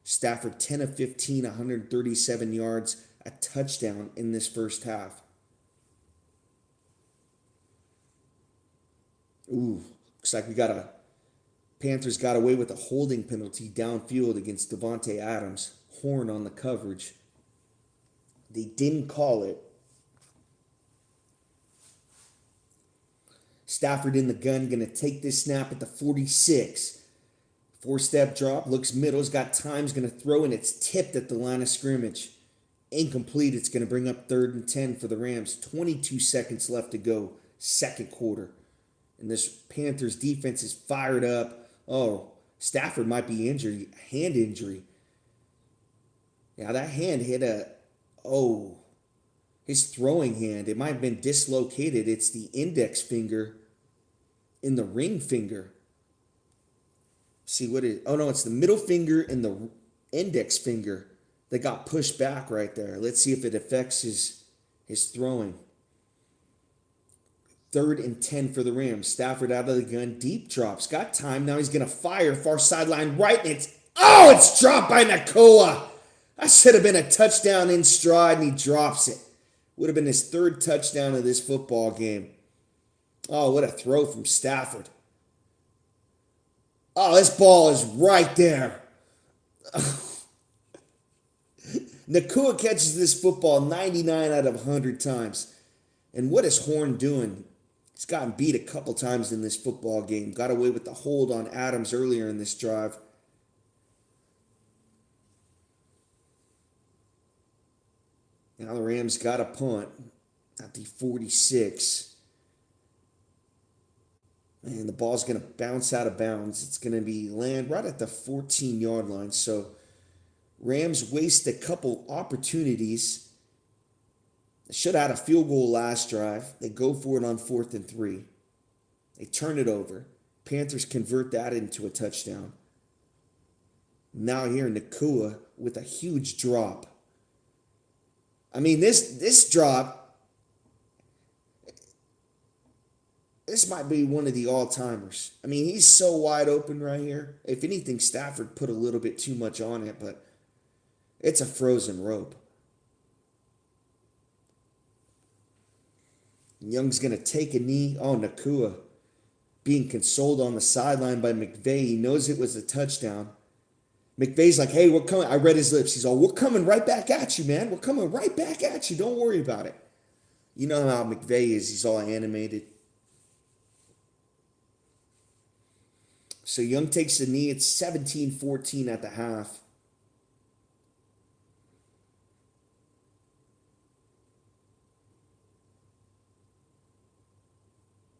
Stafford 10 of 15, 137 yards, a touchdown in this first half. Ooh, looks like Panthers got away with a holding penalty downfield against Devontae Adams. Horn on the coverage. They didn't call it. Stafford in the gun, going to take this snap at the 46. 4-step drop, looks middle, has got time's going to throw, and it's tipped at the line of scrimmage. Incomplete, it's going to bring up 3rd and 10 for the Rams. 22 seconds left to go, second quarter. And this Panthers defense is fired up. Oh, Stafford might be injured, hand injury. Yeah, that hand hit his throwing hand, it might have been dislocated. It's the index finger in the ring finger. See what it is? Oh, no, it's the middle finger and the index finger that got pushed back right there. Let's see if it affects his throwing. 3rd and 10 for the Rams. Stafford out of the gun. Deep drops. Got time. Now he's going to fire. Far sideline right, and it's dropped by Nakua. That should have been a touchdown in stride, and he drops it. Would have been his 3rd touchdown of this football game. Oh, what a throw from Stafford. Oh, this ball is right there. Nakua catches this football 99 out of 100 times. And what is Horn doing? He's gotten beat a couple times in this football game. Got away with the hold on Adams earlier in this drive. Now the Rams got a punt at the 46. And the ball's going to bounce out of bounds. It's going to land right at the 14-yard line. So Rams waste a couple opportunities. They should have had a field goal last drive. They go for it on 4th and 3. They turn it over. Panthers convert that into a touchdown. Now here, Nakua with a huge drop. I mean, this drop, this might be one of the all-timers. I mean, he's so wide open right here. If anything, Stafford put a little bit too much on it, but it's a frozen rope. Young's going to take a knee. Oh, Nakua being consoled on the sideline by McVay. He knows it was a touchdown. McVay's like, hey, we're coming. I read his lips. He's all, we're coming right back at you, man. We're coming right back at you. Don't worry about it. You know how McVay is. He's all animated. So Young takes the knee. It's 17-14 at the half.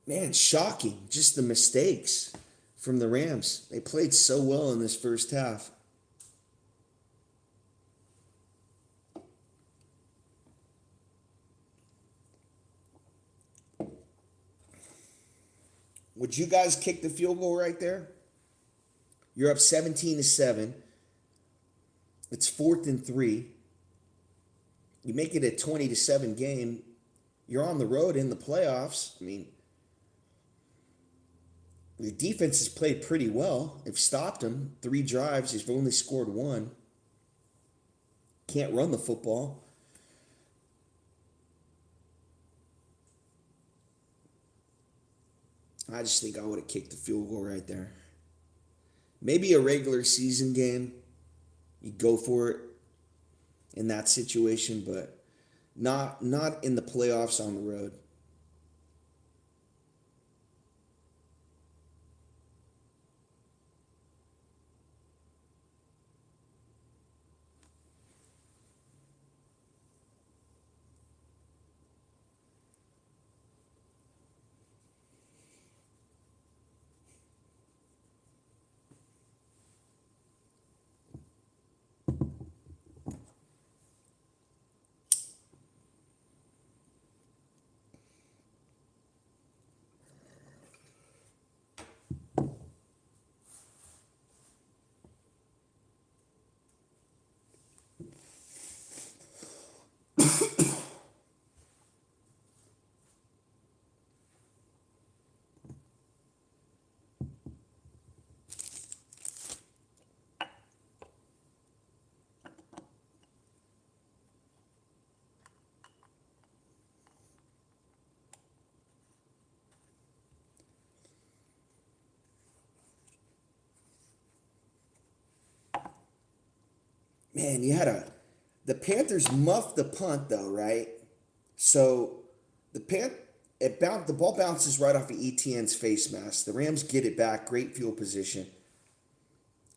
Man, shocking. Just the mistakes from the Rams. They played so well in this first half. Would you guys kick the field goal right there? You're up 17-7. It's 4th and 3. You make it a 20-7 game. You're on the road in the playoffs. I mean, the defense has played pretty well. They've stopped them. 3 drives. They've only scored 1. Can't run the football. I just think I would have kicked the field goal right there. Maybe a regular season game, you go for it in that situation, but not in the playoffs on the road. Man, the Panthers muffed the punt though, right? So the ball bounces right off of ETN's face mask. The Rams get it back, great field position.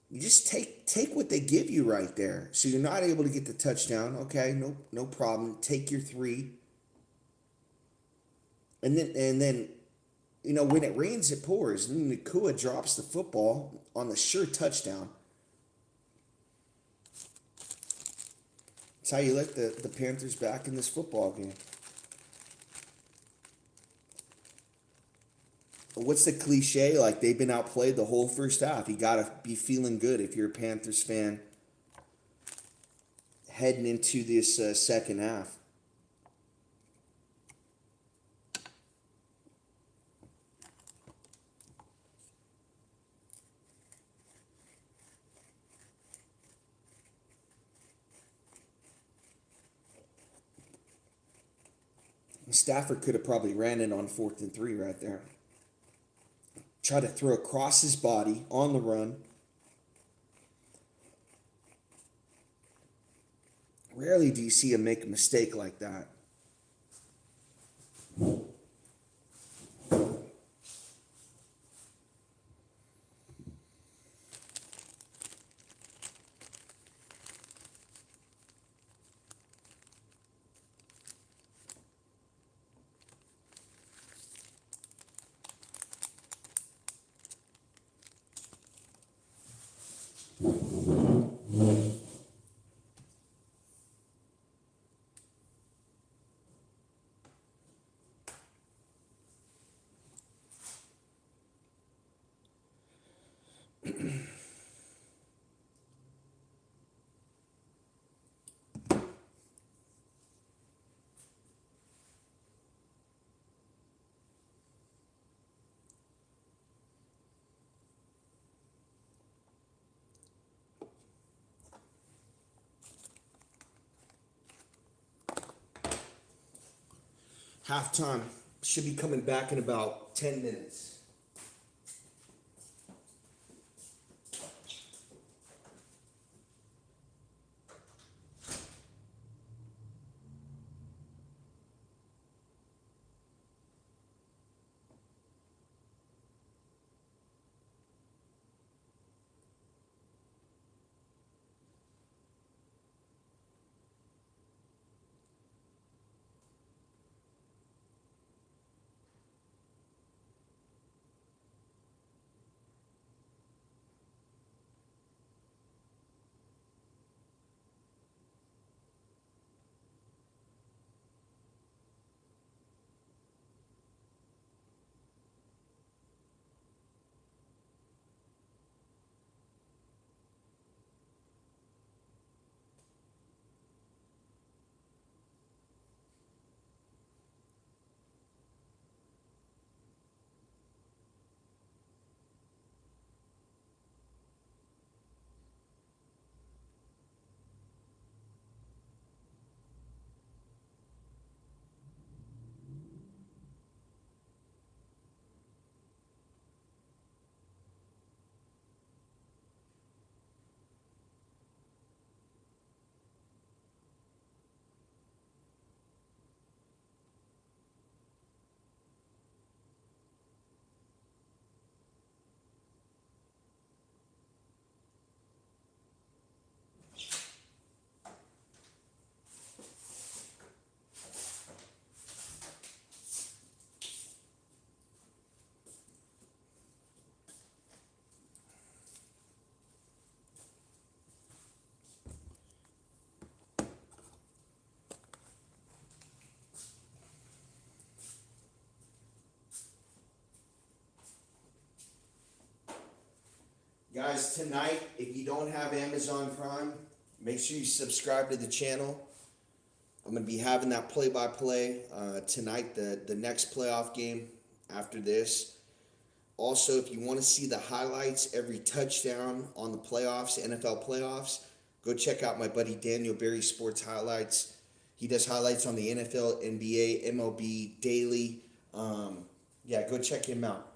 You just take what they give you right there. So you're not able to get the touchdown. Okay, no problem. Take your 3. And then when it rains, it pours. And then Nakua drops the football on the sure touchdown. That's how you let the Panthers back in this football game. What's the cliche? Like, they've been outplayed the whole first half. You got to be feeling good if you're a Panthers fan heading into this second half. Stafford could have probably ran it on 4th and 3 right there. Try to throw across his body on the run. Rarely do you see him make a mistake like that. Halftime should be coming back in about 10 minutes. Guys, tonight, if you don't have Amazon Prime, make sure you subscribe to the channel. I'm going to be having that play-by-play tonight, the next playoff game after this. Also, if you want to see the highlights, every touchdown on the playoffs, NFL playoffs, go check out my buddy Daniel Berry Sports Highlights. He does highlights on the NFL, NBA, MLB, daily. Yeah, go check him out.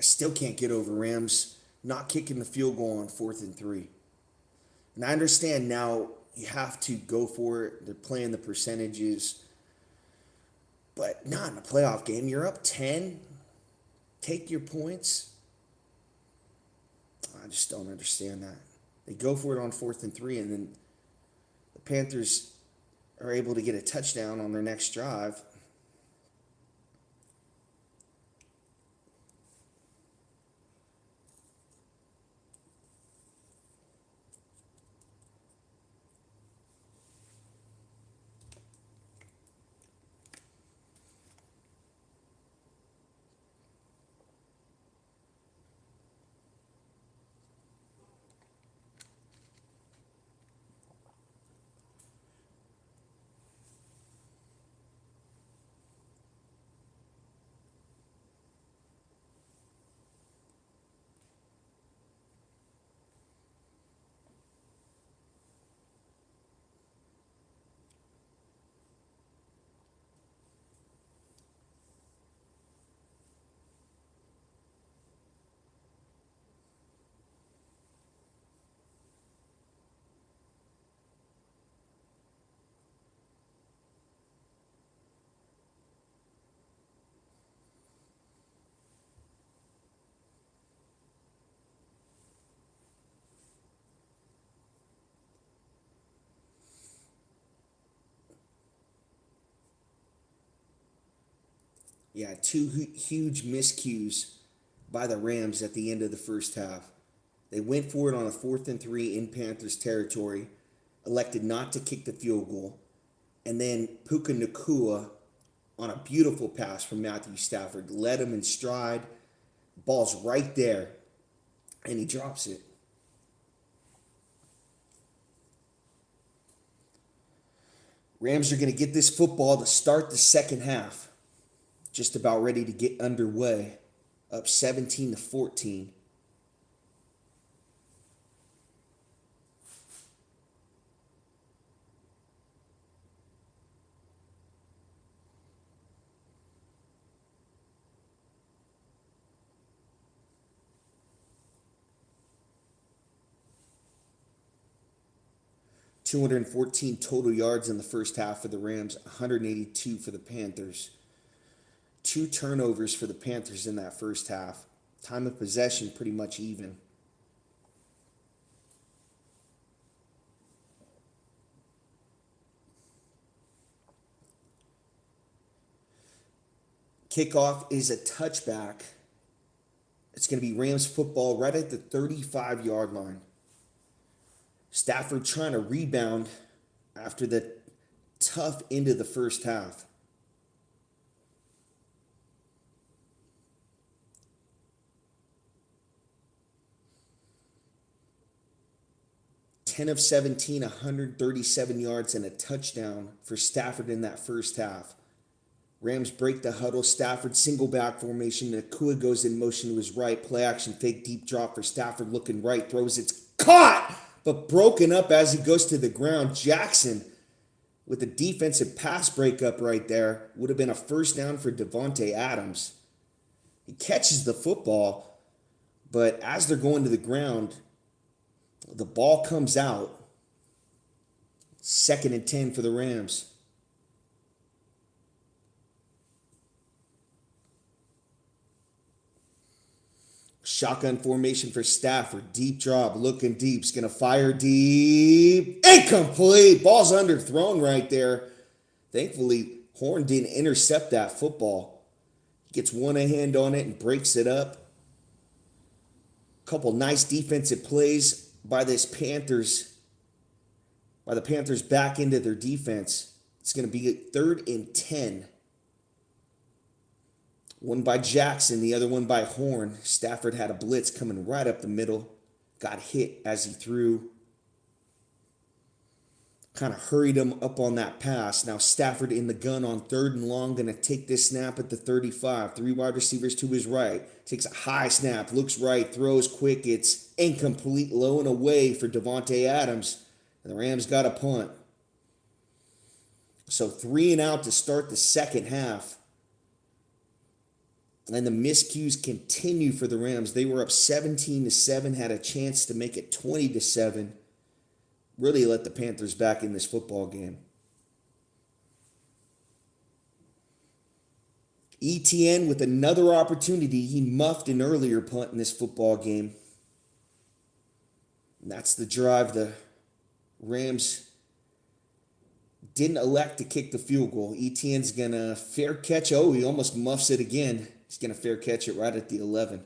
still can't get over Rams not kicking the field goal on 4th and 3. And I understand now you have to go for it. They're playing the percentages. But not in a playoff game. You're up 10. Take your points. I just don't understand that. They go for it on 4th and 3, and then the Panthers are able to get a touchdown on their next drive. Yeah, two huge miscues by the Rams at the end of the first half. They went for it on a 4th and 3 in Panthers territory, elected not to kick the field goal, and then Puka Nakua on a beautiful pass from Matthew Stafford led him in stride. Ball's right there, and he drops it. Rams are going to get this football to start the second half. Just about ready to get underway, up 17-14. $214 total yards in the first half for the Rams, 182 for the Panthers. 2 turnovers for the Panthers in that first half. Time of possession pretty much even. Kickoff is a touchback. It's going to be Rams football right at the 35-yard line. Stafford trying to rebound after the tough end of the first half. of 17, 137 yards and a touchdown for Stafford in that first half. Rams break the huddle. Stafford single back formation. Nakua goes in motion to his right. Play action fake deep drop for Stafford looking right. Throws it's caught but broken up as he goes to the ground. Jackson with a defensive pass breakup right there. Would have been a first down for Davante Adams. He catches the football, but as they're going to the ground, the ball comes out. 2nd and 10 for the Rams. Shotgun formation for Stafford. Deep drop, looking deep. He's going to fire deep. Incomplete. Ball's underthrown right there. Thankfully, Horn didn't intercept that football. Gets one hand on it and breaks it up. Couple nice defensive plays by the Panthers back into their defense. It's going to be 3rd and 10. One by Jackson, the other one by Horn. Stafford had a blitz coming right up the middle. Got hit as he threw. Kind of hurried him up on that pass. Now Stafford in the gun on 3rd and long. Going to take this snap at the 35. 3 wide receivers to his right. Takes a high snap. Looks right. Throws quick. It's incomplete. Low and away for Davante Adams. And the Rams got a punt. So 3 and out to start the second half. And the miscues continue for the Rams. They were up 17-7, had a chance to make it 20-7. Really let the Panthers back in this football game. ETN with another opportunity. He muffed an earlier punt in this football game. And that's the drive. The Rams didn't elect to kick the field goal. ETN's going to fair catch. Oh, he almost muffs it again. He's going to fair catch it right at the 11.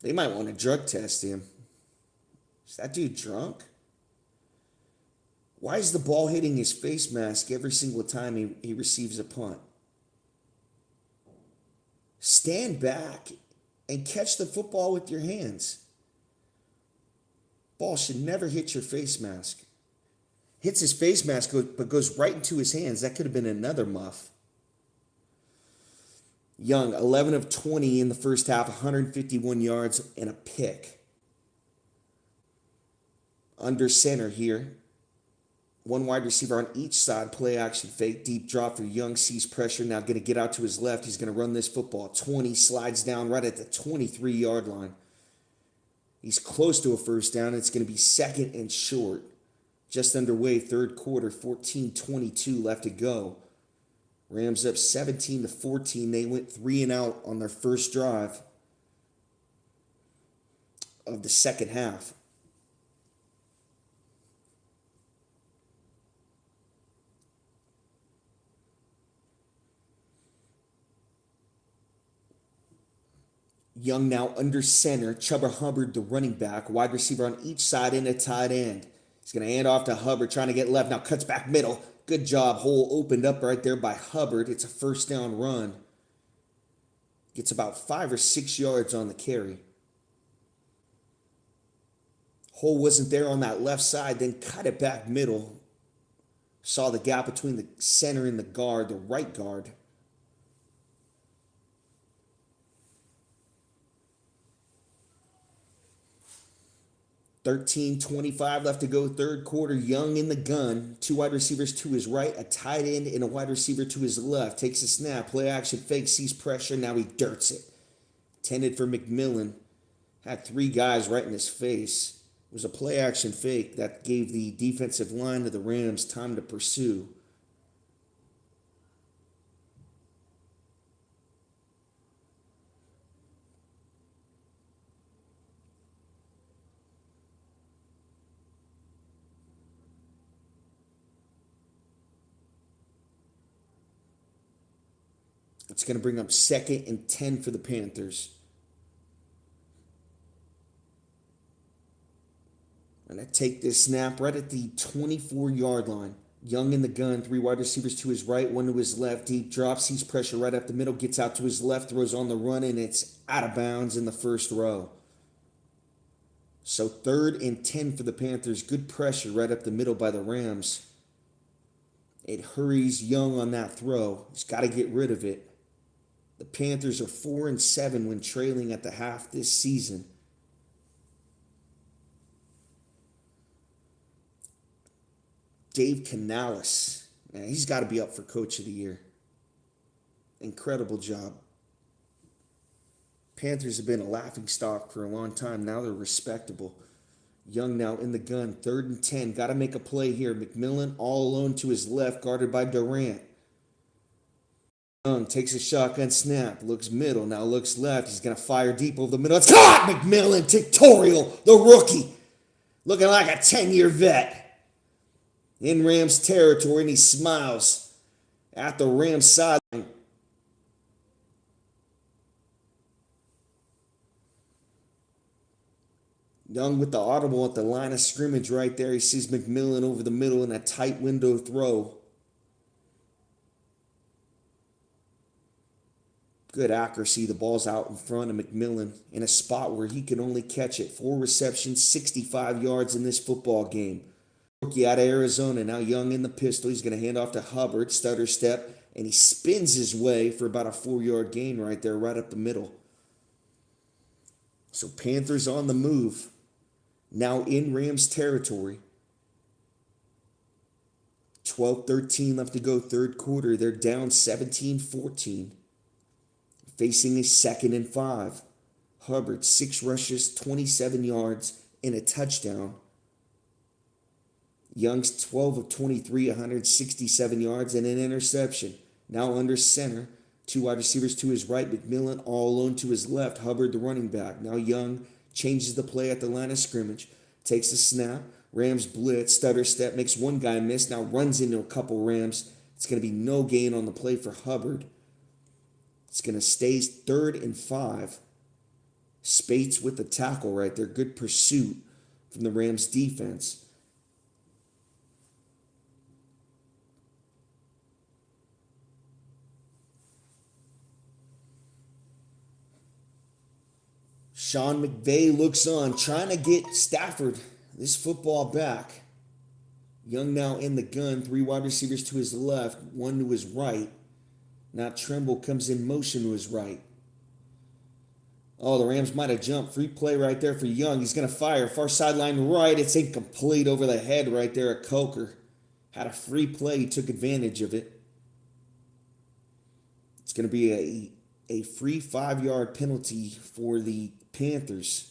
They might want to drug test him. Is that dude drunk? Why is the ball hitting his face mask every single time he receives a punt? Stand back and catch the football with your hands. Ball should never hit your face mask. Hits his face mask, but goes right into his hands. That could have been another muff. Young, 11 of 20 in the first half, 151 yards and a pick. Under center here. One wide receiver on each side. Play action fake. Deep drop for Young. Sees pressure. Now going to get out to his left. He's going to run this football. 20. Slides down right at the 23-yard line. He's close to a first down. It's going to be second and short. Just underway. Third quarter. 14-22 left to go. Rams up 17-14. They went 3 and out on their first drive of the second half. Young now under center. Chuba Hubbard, the running back. Wide receiver on each side and a tight end. He's going to hand off to Hubbard, trying to get left. Now cuts back middle. Good job. Hole opened up right there by Hubbard. It's a first down run. Gets about 5 or 6 yards on the carry. Hole wasn't there on that left side, then cut it back middle. Saw the gap between the center and the guard, the right guard. $13:25 left to go, third quarter. Young in the gun. 2 wide receivers to his right, a tight end and a wide receiver to his left. Takes a snap, play action fake, sees pressure, now he dirts it. Intended for McMillan. Had 3 guys right in his face. It was a play action fake that gave the defensive line of the Rams time to pursue. It's going to bring up 2nd and 10 for the Panthers. And I take this snap right at the 24-yard line. Young in the gun, 3 wide receivers to his right, 1 to his left. Deep drop, sees pressure right up the middle, gets out to his left, throws on the run, and it's out of bounds in the first row. So 3rd and 10 for the Panthers. Good pressure right up the middle by the Rams. It hurries Young on that throw. He's got to get rid of it. The Panthers are 4-7 when trailing at the half this season. Dave Canales, man, he's got to be up for Coach of the Year. Incredible job. Panthers have been a laughingstock for a long time. Now they're respectable. Young now in the gun, 3rd and 10. Got to make a play here. McMillan all alone to his left, guarded by Durant. Young takes a shotgun snap, looks middle, now looks left. He's going to fire deep over the middle. It's caught! McMillan, Tictorial, the rookie, looking like a 10-year vet. In Rams territory, and he smiles at the Rams sideline. Young with the audible at the line of scrimmage right there. He sees McMillan over the middle in a tight window throw. Good accuracy. The ball's out in front of McMillan in a spot where he can only catch it. 4 receptions, 65 yards in this football game. Rookie out of Arizona. Now Young in the pistol. He's going to hand off to Hubbard. Stutter step. And he spins his way for about a 4-yard gain right there, right up the middle. So Panthers on the move. Now in Rams territory. 12:13 left to go, third quarter. They're down 17-14. Facing a 2nd and 5. Hubbard, 6 rushes, 27 yards, and a touchdown. Young's 12 of 23, 167 yards, and an interception. Now under center. 2 wide receivers to his right, McMillan all alone to his left, Hubbard the running back. Now Young changes the play at the line of scrimmage, takes a snap, Rams blitz, stutter step, makes one guy miss, now runs into a couple Rams. It's going to be no gain on the play for Hubbard. It's going to stay 3rd and 5. Spates with the tackle right there. Good pursuit from the Rams defense. Sean McVay looks on, trying to get Stafford this football back. Young now in the gun, 3 wide receivers to his left, 1 to his right. Now Tremble comes in motion to his right. Oh, the Rams might have jumped. Free play right there for Young. He's going to fire. Far sideline right. It's incomplete over the head right there at Coker. Had a free play. He took advantage of it. It's going to be a free 5-yard penalty for the Panthers.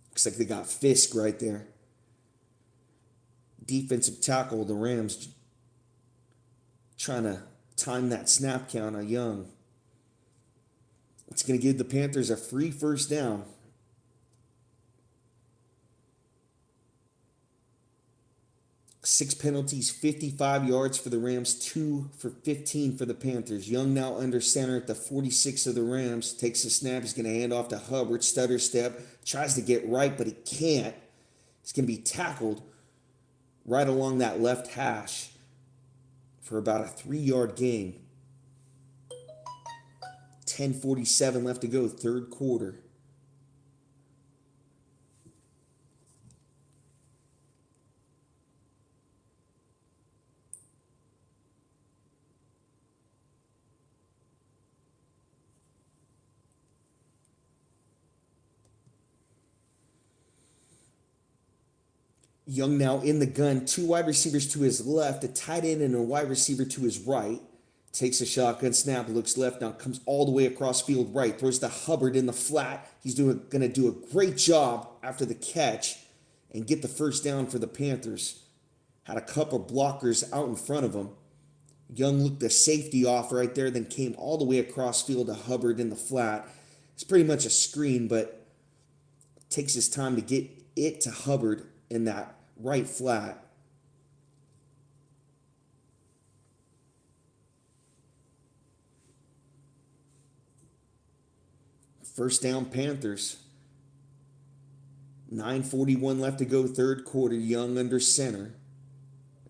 Looks like they got Fisk right there. Defensive tackle, the Rams trying to time that snap count on Young. It's going to give the Panthers a free first down. 6 penalties, 55 yards for the Rams, 2 for 15 for the Panthers. Young now under center at the 46 of the Rams. Takes a snap. He's going to hand off to Hubbard. Stutter step. Tries to get right, but he can't. He's going to be tackled right along that left hash for about a 3-yard gain. 10:47 left to go, third quarter. Young now in the gun, 2 wide receivers to his left, a tight end and a wide receiver to his right. Takes a shotgun snap, looks left, now comes all the way across field right, throws to Hubbard in the flat. He's going to do a great job after the catch and get the first down for the Panthers. Had a couple blockers out in front of him. Young looked the safety off right there, then came all the way across field to Hubbard in the flat. It's pretty much a screen, but takes his time to get it to Hubbard in that right flat. First down, Panthers. 9:41 left to go, third quarter. Young under center.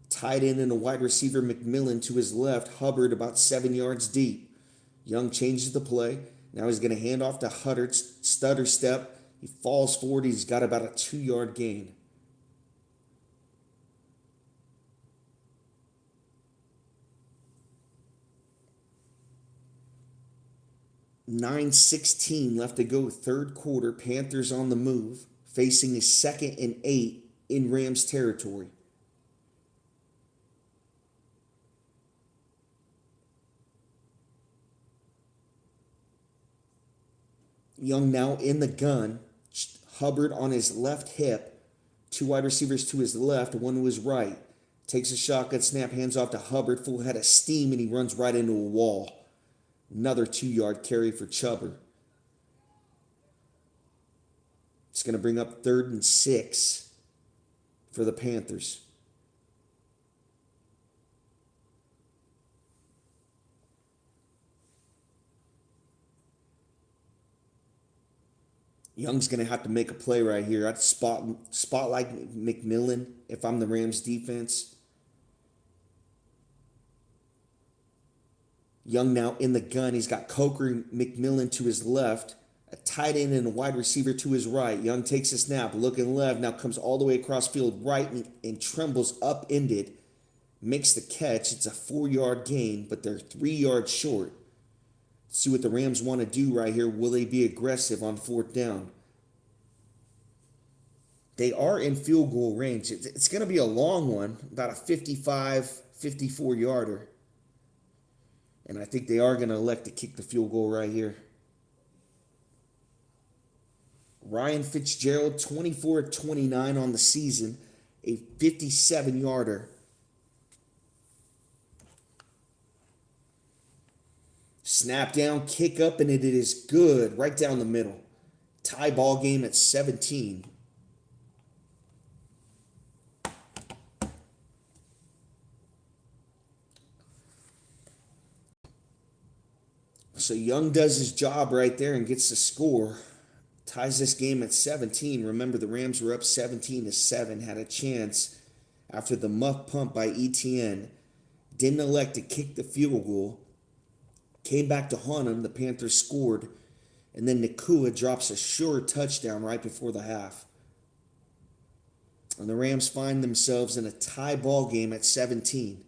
Tight end and a wide receiver, McMillan to his left. Hubbard about 7 yards deep. Young changes the play. Now he's going to hand off to Hubbard. Stutter step. He falls forward. He's got about a 2-yard gain. 9:16 left to go, third quarter. Panthers on the move, facing a 2nd and 8 in Rams territory. Young now in the gun. Hubbard on his left hip. 2 wide receivers to his left, 1 to his right. Takes a shotgun snap, hands off to Hubbard, full head of steam, and he runs right into a wall. Another 2-yard carry for Chubber. It's going to bring up 3rd and 6 for the Panthers. Young's going to have to make a play right here. I'd spotlight McMillan if I'm the Rams defense. Young now in the gun. He's got Coker and McMillan to his left. A tight end and a wide receiver to his right. Young takes a snap, looking left. Now comes all the way across field right and Tremble's upended. Makes the catch. It's a 4-yard gain, but they're 3 yards short. See what the Rams want to do right here. Will they be aggressive on fourth down? They are in field goal range. It's going to be a long one, about a 55, 54 yarder. And I think they are going to elect to kick the field goal right here. Ryan Fitzgerald, 24-29 on the season, a 57-yarder. Snap down, kick up, and it is good right down the middle. Tie ball game at 17. So Young does his job right there and gets the score. Ties this game at 17. Remember, the Rams were up 17-7, had a chance after the muff punt by ETN. Didn't elect to kick the field goal. Came back to haunt him. The Panthers scored. And then Nakua drops a sure touchdown right before the half. And the Rams find themselves in a tie ball game at 17.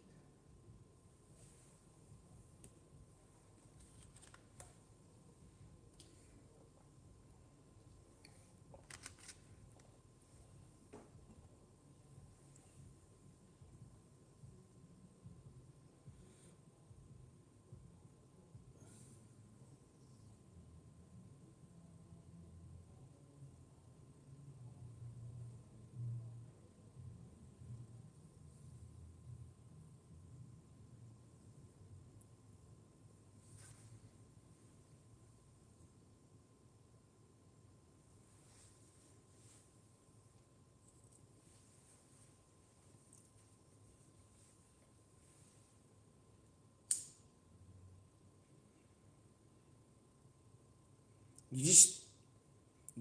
You just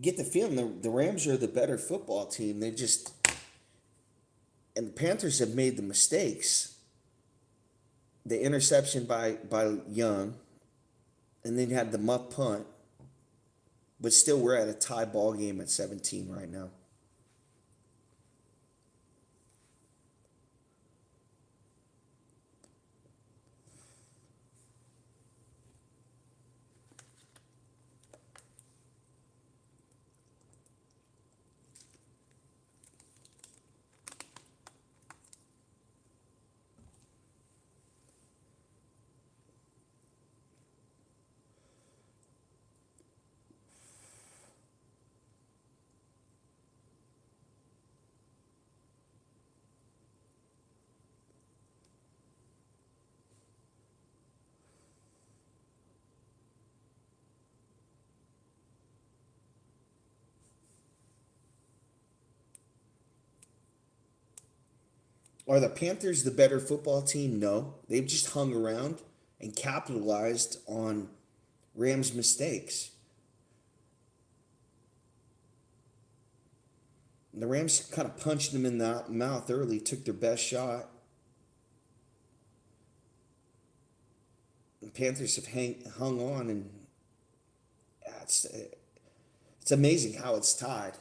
get the feeling the Rams are the better football team. And the Panthers have made the mistakes. The interception by Young, and then you had the muff punt. But still, we're at a tie ball game at 17 right now. Are the Panthers the better football team? No. They've just hung around and capitalized on Rams' mistakes. And the Rams kind of punched them in the mouth early, took their best shot. The Panthers have hung on, and it's amazing how it's tied.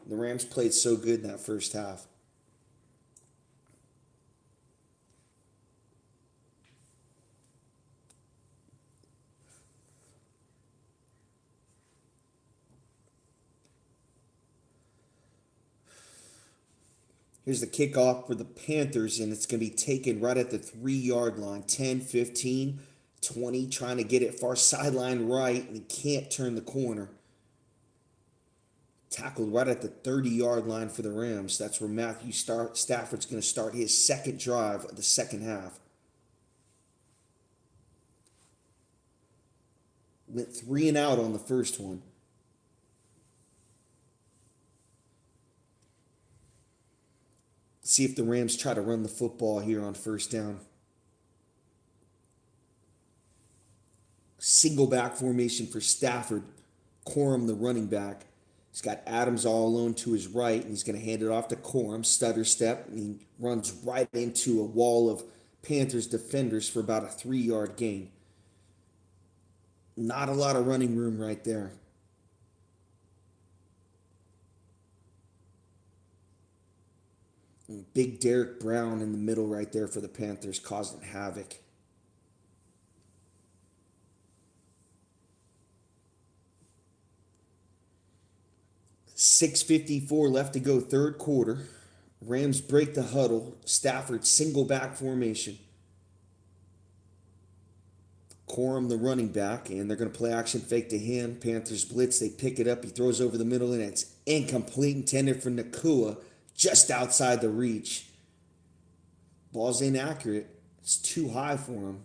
The Rams played so good in that first half. Here's the kickoff for the Panthers, and it's going to be taken right at the 3-yard line. 10, 15, 20, trying to get it far sideline right, and he can't turn the corner. Tackled right at the 30-yard line for the Rams. That's where Matthew Stafford's going to start his second drive of the second half. Went 3 and out on the first one. See if the Rams try to run the football here on first down. Single back formation for Stafford. Corum, the running back. He's got Adams all alone to his right, and he's going to hand it off to Corum. Stutter step, and he runs right into a wall of Panthers defenders for about a 3-yard gain. Not a lot of running room right there. And big Derek Brown in the middle right there for the Panthers, causing havoc. 6:54 left to go, third quarter. Rams break the huddle. Stafford single back formation. Corum, the running back, and they're going to play action fake to him. Panthers blitz. They pick it up. He throws over the middle, and it's incomplete, intended for Nakua, just outside the reach. Ball's inaccurate. It's too high for him.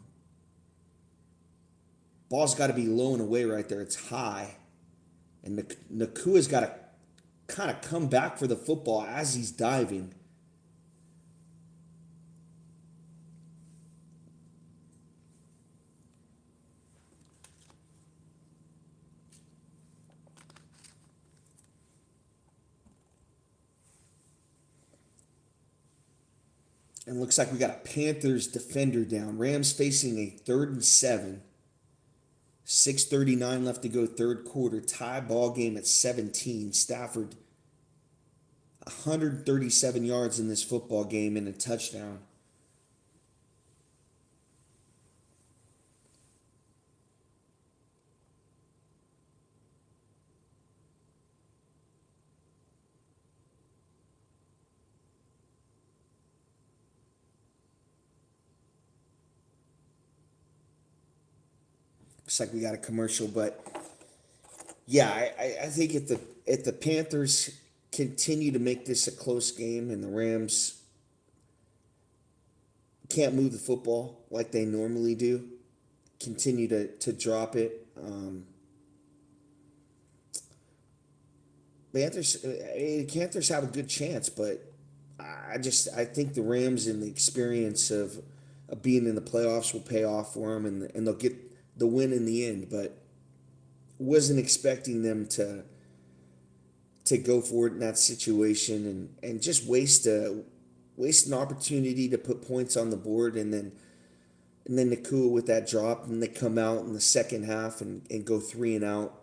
Ball's got to be low and away right there. It's high. And Nakua's got to kind of come back for the football as he's diving. And looks like we got a Panthers defender down. Rams facing a 3rd and 7. 6:39 left to go, third quarter. Tie ball game at 17. Stafford, 137 yards in this football game and a touchdown. Looks like we got a commercial, but yeah, I think if the Panthers continue to make this a close game and the Rams can't move the football like they normally do, continue to drop it. Panthers have a good chance, but I think the Rams and the experience of being in the playoffs will pay off for them, and they'll get the win in the end. But wasn't expecting them to go for it in that situation and just waste an opportunity to put points on the board, and then Nakua with that drop, and they come out in the second half and go 3 and out.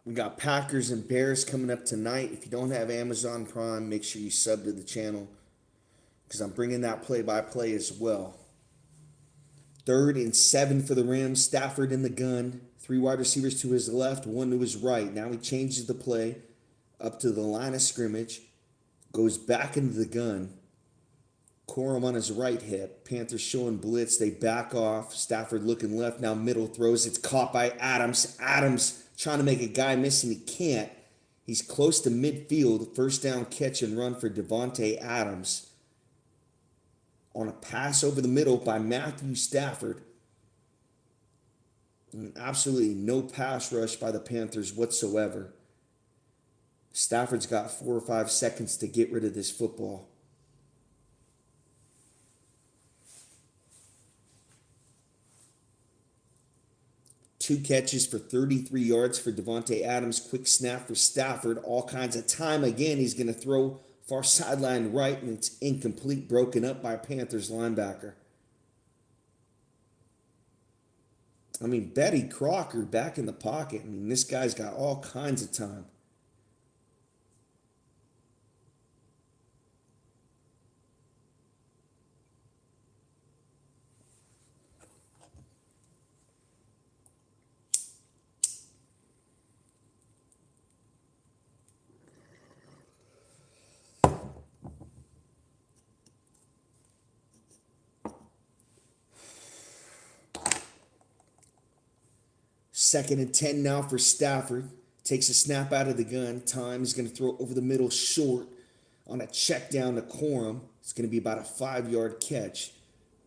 We got Packers and Bears coming up tonight. If you don't have Amazon Prime, make sure you sub to the channel because I'm bringing that play-by-play as well. 3rd and 7 for the Rams. Stafford in the gun. 3 wide receivers to his left, 1 to his right. Now he changes the play up to the line of scrimmage. Goes back into the gun. Corum on his right hip. Panthers showing blitz. They back off. Stafford looking left. Now middle throws. It's caught by Adams. Adams trying to make a guy miss, and he can't. He's close to midfield. First down catch and run for Devontae Adams. On a pass over the middle by Matthew Stafford. And absolutely no pass rush by the Panthers whatsoever. Stafford's got 4 or 5 seconds to get rid of this football. Two catches for 33 yards for Devontae Adams. Quick snap for Stafford. All kinds of time. Again, he's going to throw far sideline right, and it's incomplete, broken up by Panthers linebacker. I mean, Betty Crocker back in the pocket. I mean, this guy's got all kinds of time. Second and 10 now for Stafford. Takes a snap out of the gun. Time is going to throw over the middle short on a check down to Corum. It's going to be about a 5-yard catch.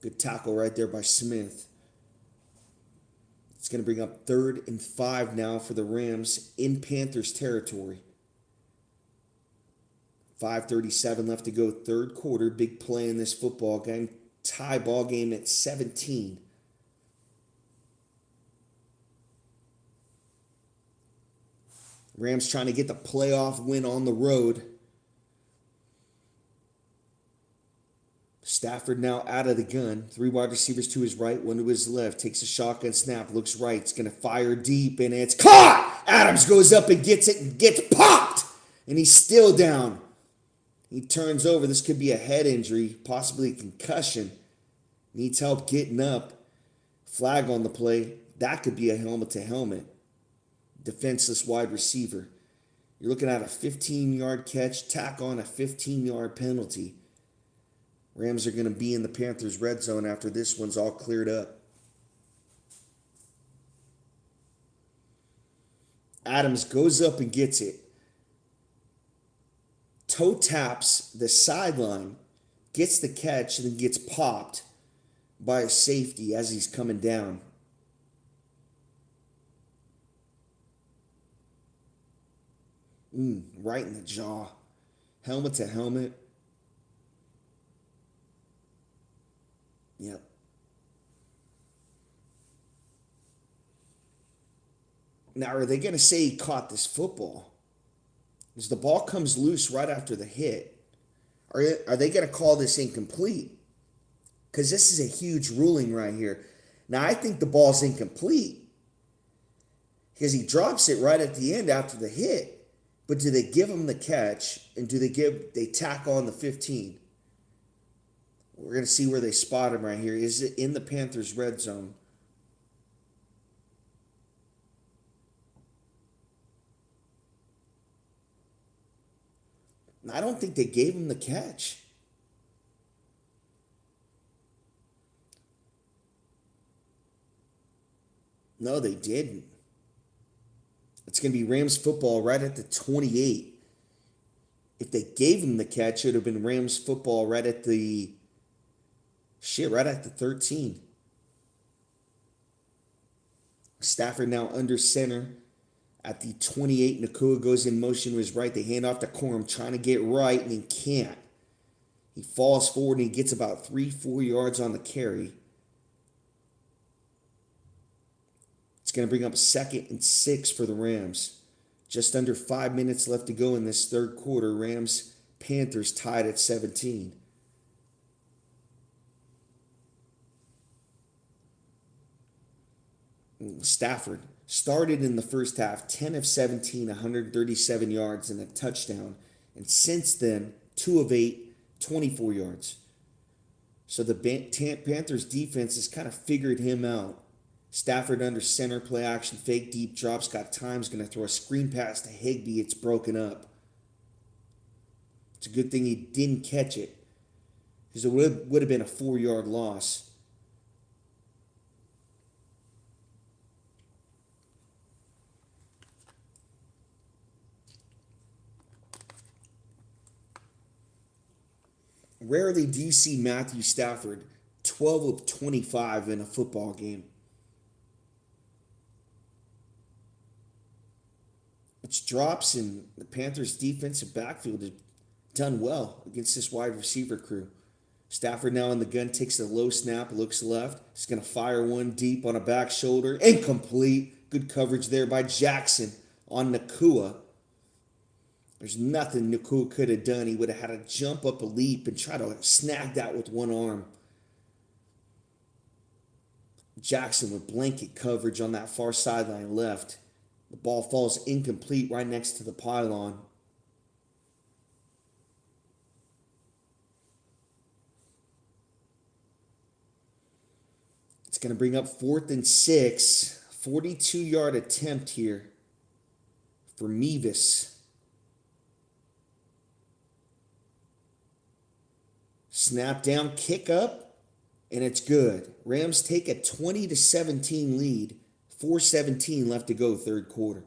Good tackle right there by Smith. It's going to bring up 3rd and 5 now for the Rams in Panthers territory. 5:37 left to go, third quarter. Big play in this football game. Tie ball game at 17. Rams trying to get the playoff win on the road. Stafford now out of the gun. 3 wide receivers to his right, 1 to his left. Takes a shotgun snap, looks right. It's going to fire deep, and it's caught! Adams goes up and gets it and gets popped! And he's still down. He turns over. This could be a head injury, possibly a concussion. Needs help getting up. Flag on the play. That could be a helmet-to-helmet. Defenseless wide receiver. You're looking at a 15-yard catch, tack on a 15-yard penalty. Rams are going to be in the Panthers' red zone after this one's all cleared up. Adams goes up and gets it. Toe taps the sideline, gets the catch, and then gets popped by a safety as he's coming down. Right in the jaw. Helmet to helmet. Yep. Now, are they going to say he caught this football? Because the ball comes loose right after the hit. Are they going to call this incomplete? Because this is a huge ruling right here. Now, I think the ball's incomplete. Because he drops it right at the end after the hit. But do they give him the catch? And do they tack on the 15? We're going to see where they spot him right here. Is it in the Panthers' red zone? I don't think they gave him the catch. No, they didn't. It's going to be Rams football right at the 28. If they gave him the catch, it would have been Rams football right at the 13. Stafford now under center at the 28. Nakua goes in motion to his right. They hand off to Corum, trying to get right, and he can't. He falls forward, and he gets about 3-4 yards on the carry. It's going to bring up 2nd and 6 for the Rams. Just under 5 minutes left to go in this third quarter. Rams-Panthers tied at 17. Stafford started in the first half 10 of 17, 137 yards and a touchdown. And since then, 2 of 8, 24 yards. So the Panthers defense has kind of figured him out. Stafford under center, play action, fake deep drops, got time, is going to throw a screen pass to Higbee. It's broken up. It's a good thing he didn't catch it, because it would have been a 4-yard loss. Rarely do you see Matthew Stafford 12 of 25 in a football game. It's drops, and the Panthers' defensive backfield has done well against this wide receiver crew. Stafford now in the gun, takes a low snap, looks left. He's going to fire one deep on a back shoulder. Incomplete. Good coverage there by Jackson on Nakua. There's nothing Nakua could have done. He would have had to jump up a leap and try to snag that with one arm. Jackson with blanket coverage on that far sideline left. The ball falls incomplete right next to the pylon. It's going to bring up 4th and 6. 42-yard attempt here for Mevis. Snap down, kick up, and it's good. Rams take a 20-17 lead. 4:17 left to go, third quarter.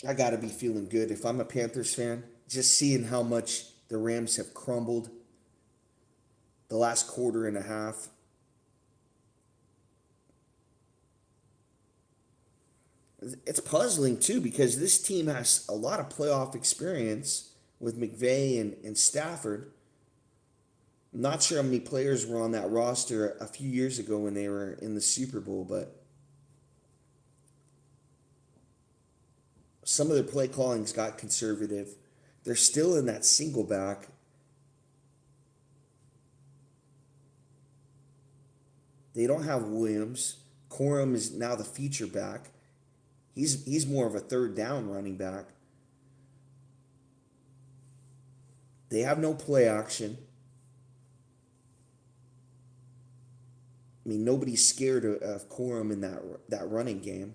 I got to be feeling good if I'm a Panthers fan. Just seeing how much the Rams have crumbled the last quarter and a half. It's puzzling too because this team has a lot of playoff experience with McVay and Stafford. I'm not sure how many players were on that roster a few years ago when they were in the Super Bowl, but some of their play callings got conservative. They're still in that single back. They don't have Williams. Corum is now the feature back. He's more of a third down running back. They have no play action. I mean, nobody's scared of Corum in that running game.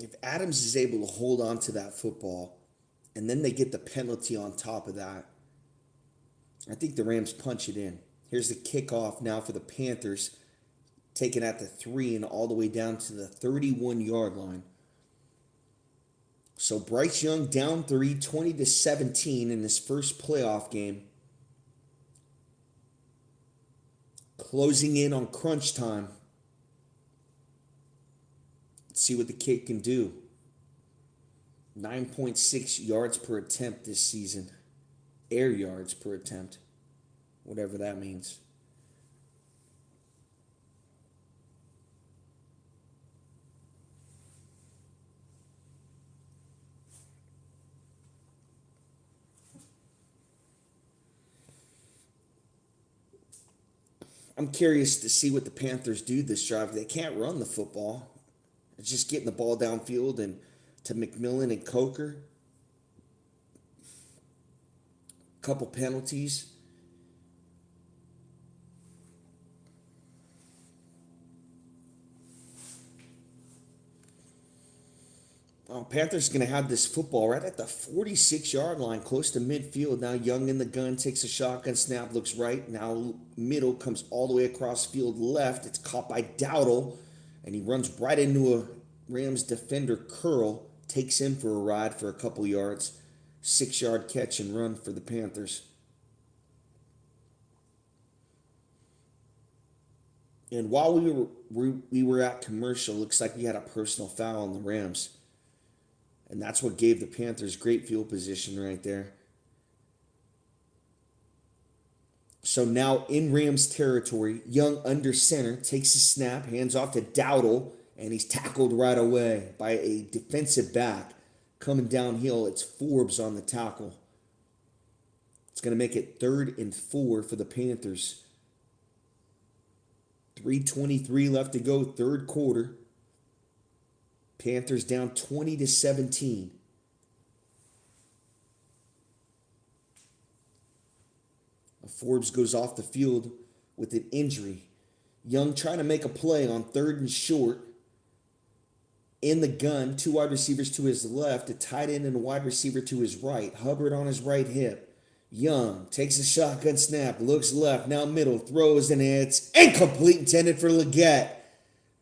If Adams is able to hold on to that football and then they get the penalty on top of that, I think the Rams punch it in. Here's the kickoff now for the Panthers, taken at the 3 and all the way down to the 31-yard line. So Bryce Young down 3, 20-17 in his first playoff game. Closing in on crunch time. Let's see what the kid can do. 9.6 yards per attempt this season. Air yards per attempt. Whatever that means. I'm curious to see what the Panthers do this drive. They can't run the football. It's just getting the ball downfield and to McMillan and Coker. Couple penalties. Panthers going to have this football right at the 46-yard line, close to midfield. Now Young in the gun, takes a shotgun snap, looks right. Now middle, comes all the way across field left. It's caught by Dowdle, and he runs right into a Rams defender curl, takes him for a ride for a couple yards. 6-yard catch and run for the Panthers. And while we were at commercial, looks like we had a personal foul on the Rams. And that's what gave the Panthers great field position right there. So now in Rams territory, Young under center, takes a snap, hands off to Dowdle, and he's tackled right away by a defensive back. Coming downhill, it's Forbes on the tackle. It's going to make it 3rd and 4 for the Panthers. 3:23 left to go, third quarter. Panthers down 20-17. Forbes goes off the field with an injury. Young trying to make a play on 3rd and short. In the gun, 2 wide receivers to his left, a tight end and a wide receiver to his right. Hubbard on his right hip. Young takes a shotgun snap, looks left, now middle, throws, and it's incomplete, intended for Leggett.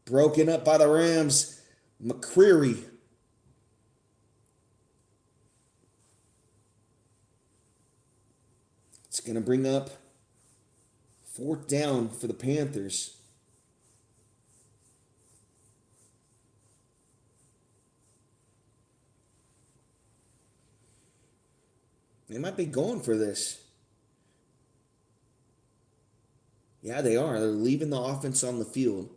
Broken up by the Rams. McCreary. It's going to bring up 4th down for the Panthers. They might be going for this. Yeah, they are. They're leaving the offense on the field.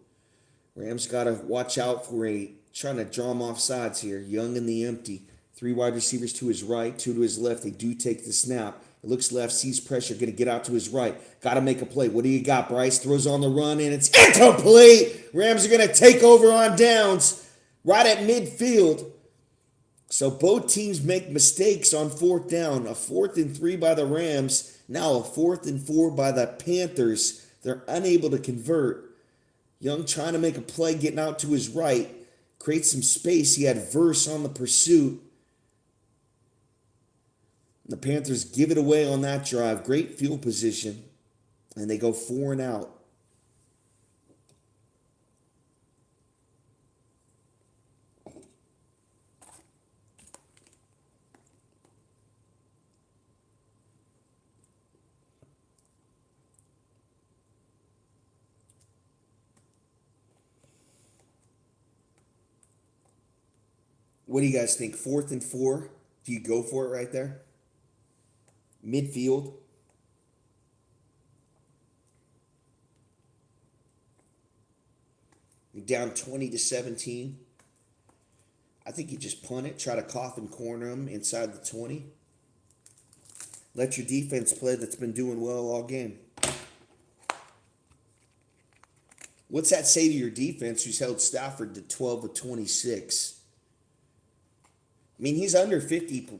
Rams got to watch out for trying to draw them off sides here. Young in the empty. 3 wide receivers to his right, 2 to his left. They do take the snap. It looks left, sees pressure, going to get out to his right. Got to make a play. What do you got, Bryce? Throws on the run, and it's incomplete. Rams are going to take over on downs right at midfield. So both teams make mistakes on 4th down. A 4th and 3 by the Rams. Now a 4th and 4 by the Panthers. They're unable to convert. Young trying to make a play, getting out to his right. Creates some space. He had Verse on the pursuit. The Panthers give it away on that drive. Great field position. And they go 4 and out. What do you guys think? 4th and 4? Do you go for it right there? Midfield? You're down 20-17. I think you just punt it, try to coffin corner them inside the 20. Let your defense play that's been doing well all game. What's that say to your defense who's held Stafford to 12 of 26? I mean, he's under 50%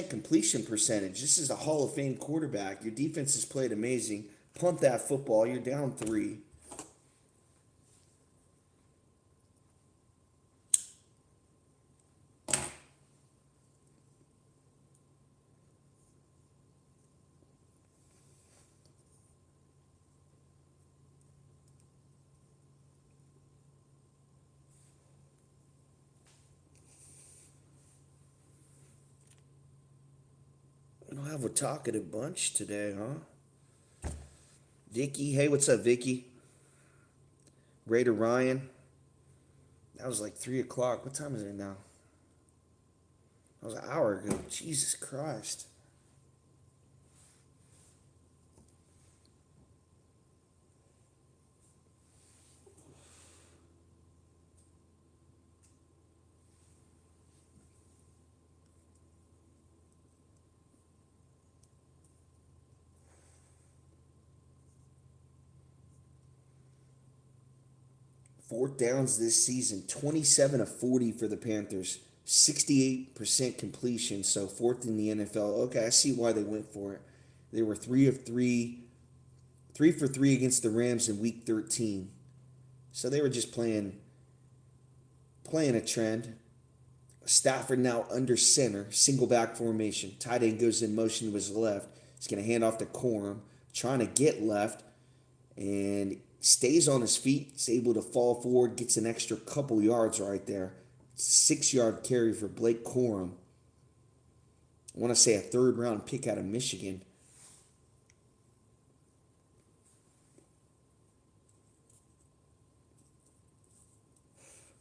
completion percentage. This is a Hall of Fame quarterback. Your defense has played amazing. Punt that football. You're down 3. We don't have a talkative bunch today, huh? Vicky, hey, what's up, Vicky? Raider Ryan. That was like 3 o'clock. What time is it now? That was an hour ago. Jesus Christ. Fourth downs this season, 27 of 40 for the Panthers, 68% completion, so 4th in the NFL. Okay, I see why they went for it. They were 3 for 3 against the Rams in Week 13. So they were just playing a trend. Stafford now under center, single back formation. Tight end goes in motion to his left. He's going to hand off to Corum, trying to get left, and stays on his feet. He's able to fall forward, gets an extra couple yards right there. 6-yard carry for Blake Corum. I want to say a 3rd round pick out of Michigan.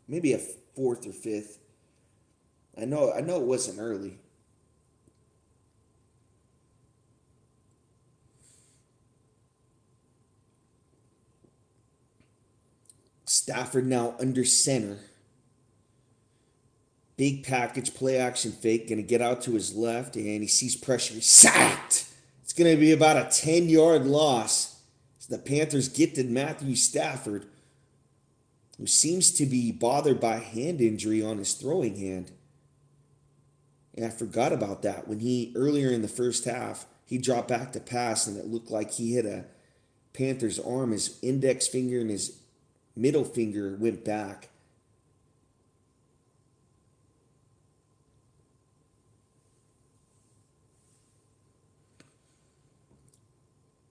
Maybe a 4th or 5th. I know it wasn't early. Stafford now under center. Big package, play action fake. Going to get out to his left, and he sees pressure. He's sacked. It's going to be about a 10-yard loss. So the Panthers get to Matthew Stafford, who seems to be bothered by hand injury on his throwing hand. And I forgot about that when earlier in the first half, he dropped back to pass, and it looked like he hit a Panther's arm. His index finger and his middle finger went back.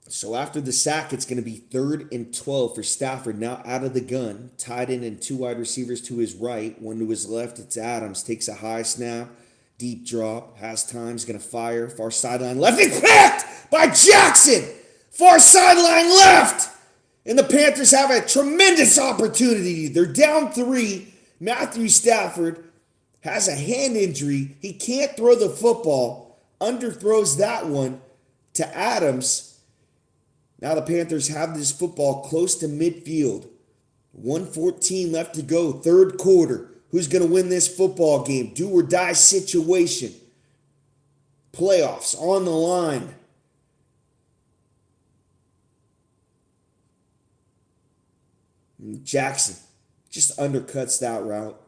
So after the sack, it's going to be 3rd and 12 for Stafford. Now out of the gun, tight end and 2 wide receivers to his right, 1 to his left. It's Adams. Takes a high snap, deep drop, has time, is going to fire. Far sideline left. It's picked by Jackson. Far sideline left. And the Panthers have a tremendous opportunity. They're down 3. Matthew Stafford has a hand injury. He can't throw the football. Underthrows that one to Adams. Now the Panthers have this football close to midfield. 1:14 left to go, 3rd quarter. Who's going to win this football game? Do or die situation. Playoffs on the line. Jackson just undercuts that route.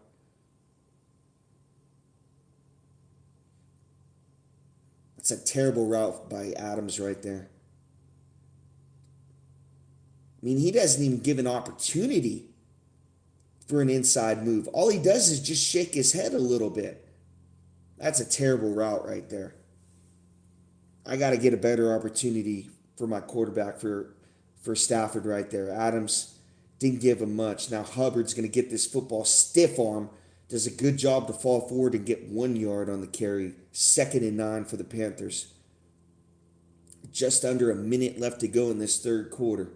That's a terrible route by Adams right there. I mean, he doesn't even give an opportunity for an inside move. All he does is just shake his head a little bit. That's a terrible route right there. I got to get a better opportunity for my quarterback for Stafford right there. Adams didn't give him much. Now Hubbard's going to get this football stiff arm. Does a good job to fall forward and get 1 yard on the carry. 2nd and 9 for the Panthers. Just under a minute left to go in this 3rd quarter.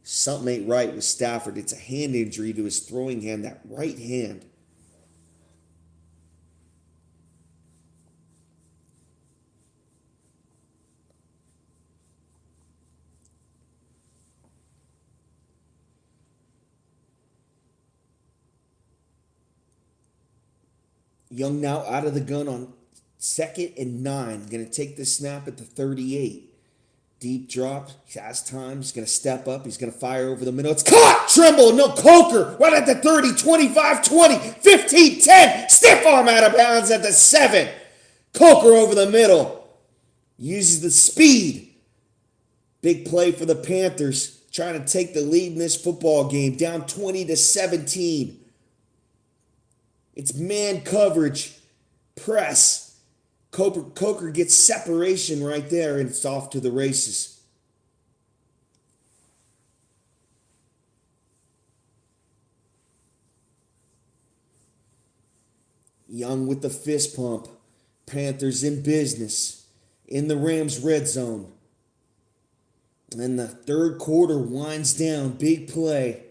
Something ain't right with Stafford. It's a hand injury to his throwing hand, that right hand. Young now out of the gun on 2nd and 9. Going to take the snap at the 38. Deep drop. He has time. He's going to step up. He's going to fire over the middle. It's caught! Trimble, no, Coker. Right at the 30, 25, 20, 15, 10. Stiff arm out of bounds at the 7. Coker over the middle. Uses the speed. Big play for the Panthers. Trying to take the lead in this football game. Down 20-17. It's man coverage. Press. Coker gets separation right there, and it's off to the races. Young with the fist pump. Panthers in business. In the Rams' red zone. And the 3rd quarter winds down. Big play.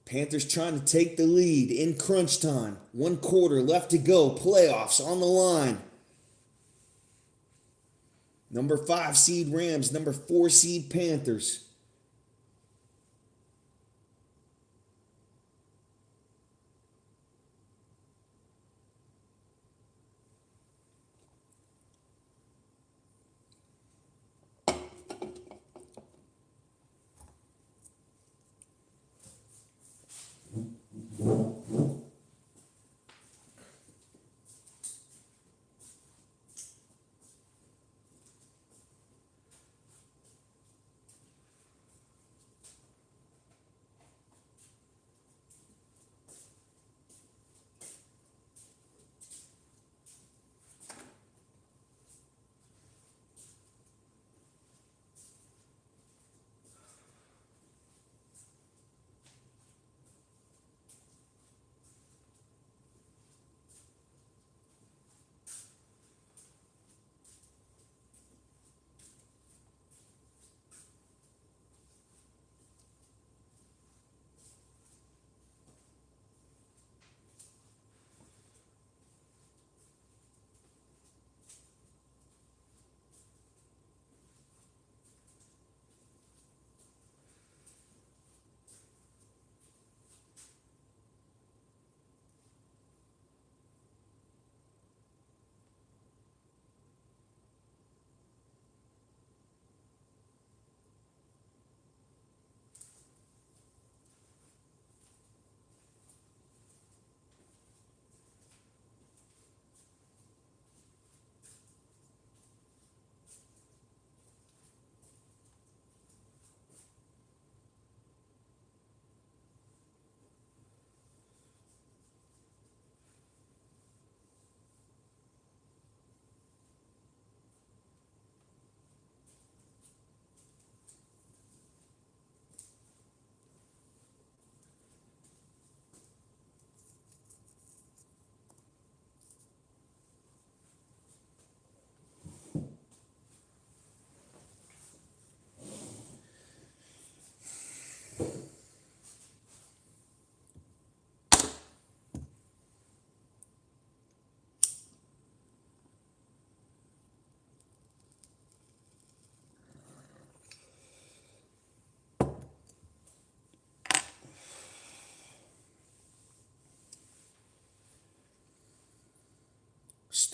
Panthers trying to take the lead in crunch time. 1 quarter left to go. Playoffs on the line. Number 5 seed Rams. Number 4 seed Panthers.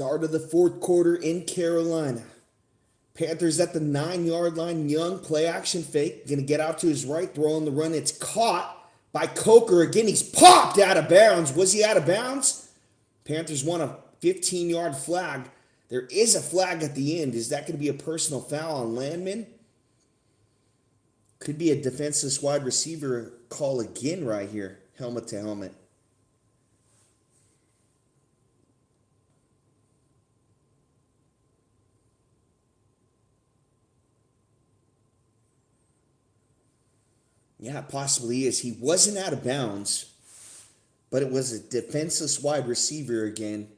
Start of the fourth quarter in Carolina. Panthers at the 9-yard line. Young, play action fake. Going to get out to his right, throw on the run. It's caught by Coker again. He's popped out of bounds. Was he out of bounds? Panthers want a 15-yard flag. There is a flag at the end. Is that going to be a personal foul on Landman? Could be a defenseless wide receiver call again right here. Helmet to helmet. Yeah, it possibly is. He wasn't out of bounds, but it was a defenseless wide receiver again.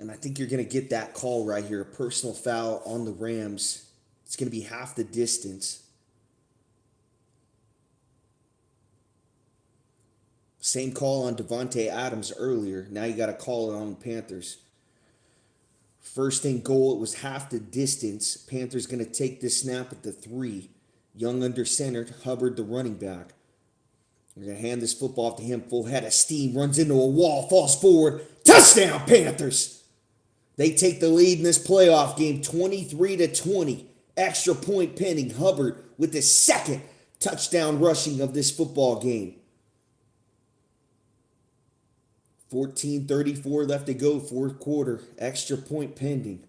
And I think you're going to get that call right here. A personal foul on the Rams. It's going to be half the distance. Same call on Devontae Adams earlier. Now you got to call it on the Panthers. First and goal, it was half the distance. Panthers going to take this snap at the 3. Young under center, Hubbard the running back. We're going to hand this football off to him. Full head of steam, runs into a wall, falls forward. Touchdown, Panthers! They take the lead in this playoff game, 23-20. Extra point pending. Hubbard with his second touchdown rushing of this football game. 14:34 left to go, fourth quarter. Extra point pending.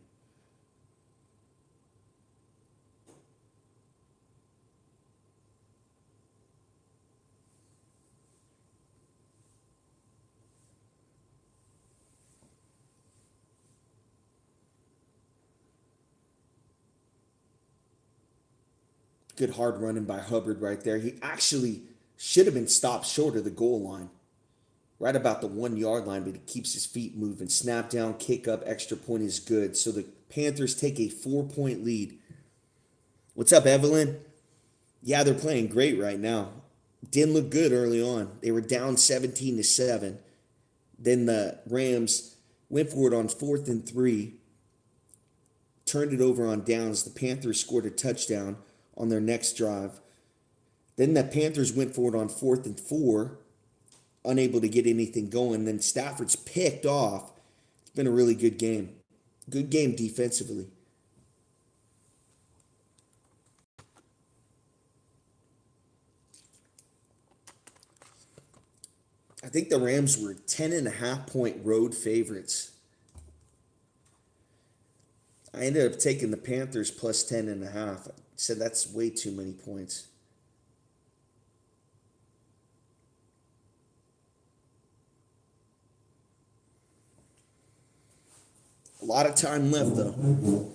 Good hard running by Hubbard right there. He actually should have been stopped short of the goal line. Right about the 1-yard line, but he keeps his feet moving. Snap down, kick up, extra point is good. So the Panthers take a 4-point lead. What's up, Evelyn? Yeah, they're playing great right now. Didn't look good early on. They were down 17-7. Then the Rams went for it on 4th and 3. Turned it over on downs. The Panthers scored a touchdown on their next drive. Then the Panthers went for it on 4th and 4. Unable to get anything going. Then Stafford's picked off. It's been a really good game. Good game defensively. I think the Rams were 10.5-point road favorites. I ended up taking the Panthers plus 10.5. I said that's way too many points. A lot of time left, though.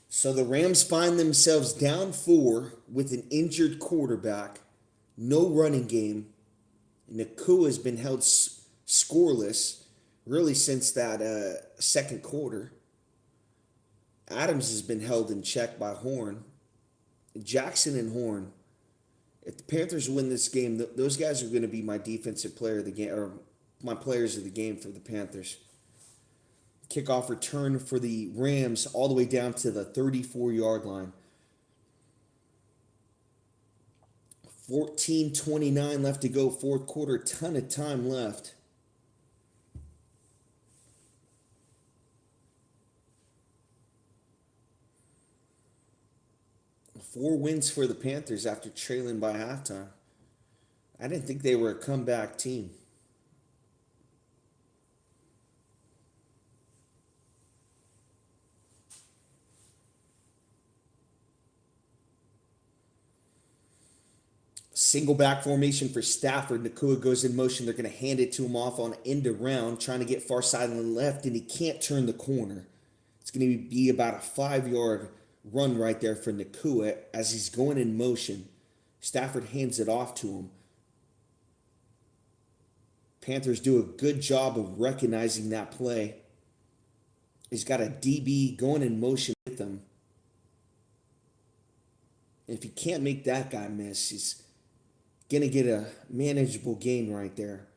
So the Rams find themselves down 4 with an injured quarterback, no running game. Nakua has been held scoreless really since that second quarter. Adams has been held in check by Horn. Jackson and Horn If the Panthers win this game, those guys are going to be my defensive player of the game, or my players of the game for the Panthers. Kickoff return for the Rams all the way down to the 34-yard line. 14:29 left to go, fourth quarter, ton of time left. Four wins for the Panthers after trailing by halftime. I didn't think they were a comeback team. Single back formation for Stafford. Nakua goes in motion. They're going to hand it to him off on end around, trying to get far sideline left, and he can't turn the corner. It's going to be about a 5-yard run right there for Nakua as he's going in motion. Stafford hands it off to him. Panthers do a good job of recognizing that play. He's got a DB going in motion with him. And if he can't make that guy miss, he's going to get a manageable gain right there.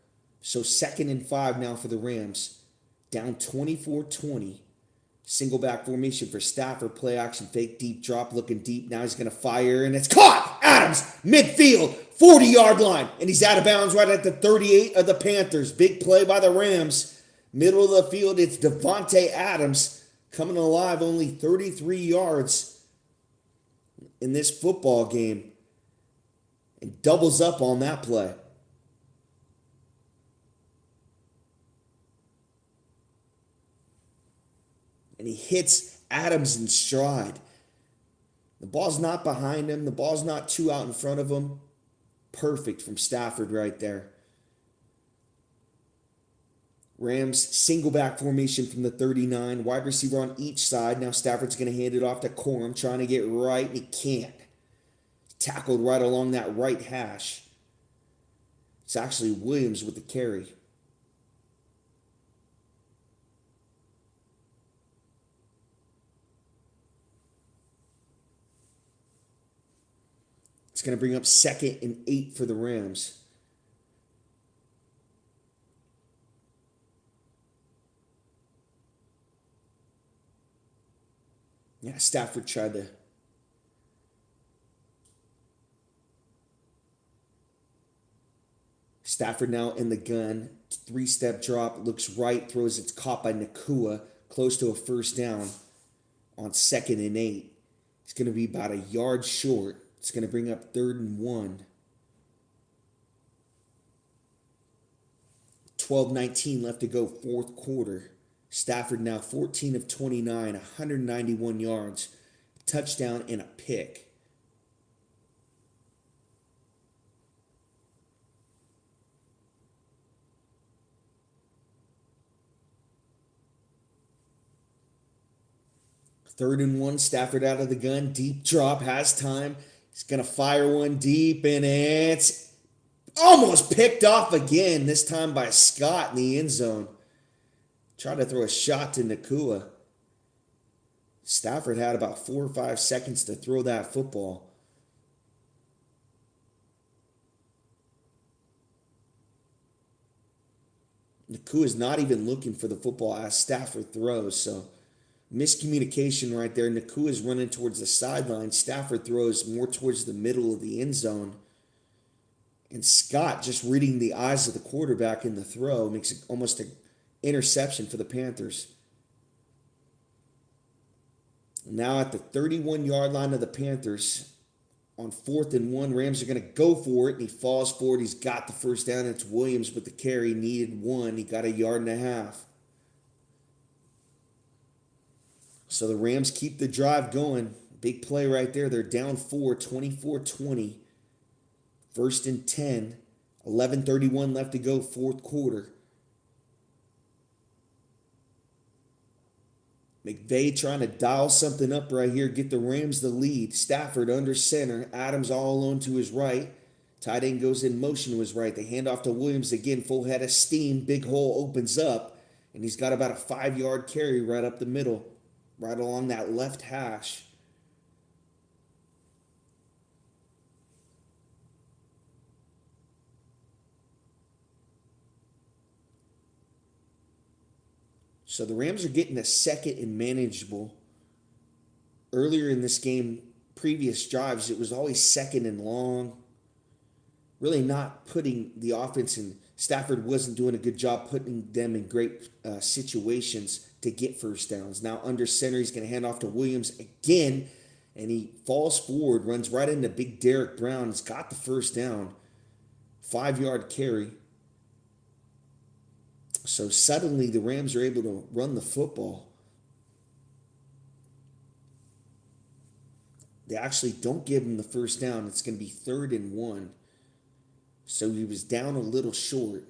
So 2nd and 5 now for the Rams. Down 24-20. Single back formation for Stafford. Play action, fake deep drop, looking deep. Now he's going to fire, and it's caught! Adams, midfield, 40-yard line. And he's out of bounds right at the 38 of the Panthers. Big play by the Rams. Middle of the field, it's Devontae Adams coming alive, only 33 yards in this football game. And doubles up on that play. And he hits Adams in stride. The ball's not behind him. The ball's not too out in front of him. Perfect from Stafford right there. Rams single back formation from the 39. Wide receiver on each side. Now Stafford's going to hand it off to Corum, trying to get right, and he can't. Tackled right along that right hash. It's actually Williams with the carry. It's going to bring up 2nd and 8 for the Rams. Yeah, Stafford tried to Stafford now in the gun. 3-step drop, looks right, throws, it's caught by Nakua, close to a first down on 2nd and 8. It's going to be about a yard short. It's going to bring up 3rd and 1. 12:19 left to go, fourth quarter. Stafford now 14 of 29, 191 yards, touchdown and a pick. Third and 1, Stafford out of the gun, deep drop, has time. He's going to fire one deep, and it's almost picked off again, this time by Scott in the end zone. Tried to throw a shot to Nakua. Stafford had about 4 or 5 seconds to throw that football. Nakua's not even looking for the football as Stafford throws, so miscommunication right there. Nakua's running towards the sideline. Stafford throws more towards the middle of the end zone. And Scott, just reading the eyes of the quarterback in the throw, makes it almost an interception for the Panthers. Now at the 31-yard line of the Panthers, on 4th and 1, Rams are going to go for it, and he falls forward. He's got the first down. It's Williams with the carry. Needed 1. He got a yard and a half. So the Rams keep the drive going. Big play right there. They're down 4, 24-20. 1st and 10. 11:31 left to go, fourth quarter. McVay trying to dial something up right here, get the Rams the lead. Stafford under center. Adams all alone to his right. Tight end goes in motion to his right. They hand off to Williams again. Full head of steam. Big hole opens up. And he's got about a 5-yard carry right up the middle. Right along that left hash. So the Rams are getting a second and manageable. Earlier in this game, previous drives, it was always second and long. Really not putting the offense in. Stafford wasn't doing a good job putting them in great situations to get first downs. Now under center, he's going to hand off to Williams again, and he falls forward, runs right into big Derek Brown. He's got the first down. 5-yard carry. So suddenly the Rams are able to run the football. They actually don't give him the first down. It's going to be 3rd and 1. So he was down a little short.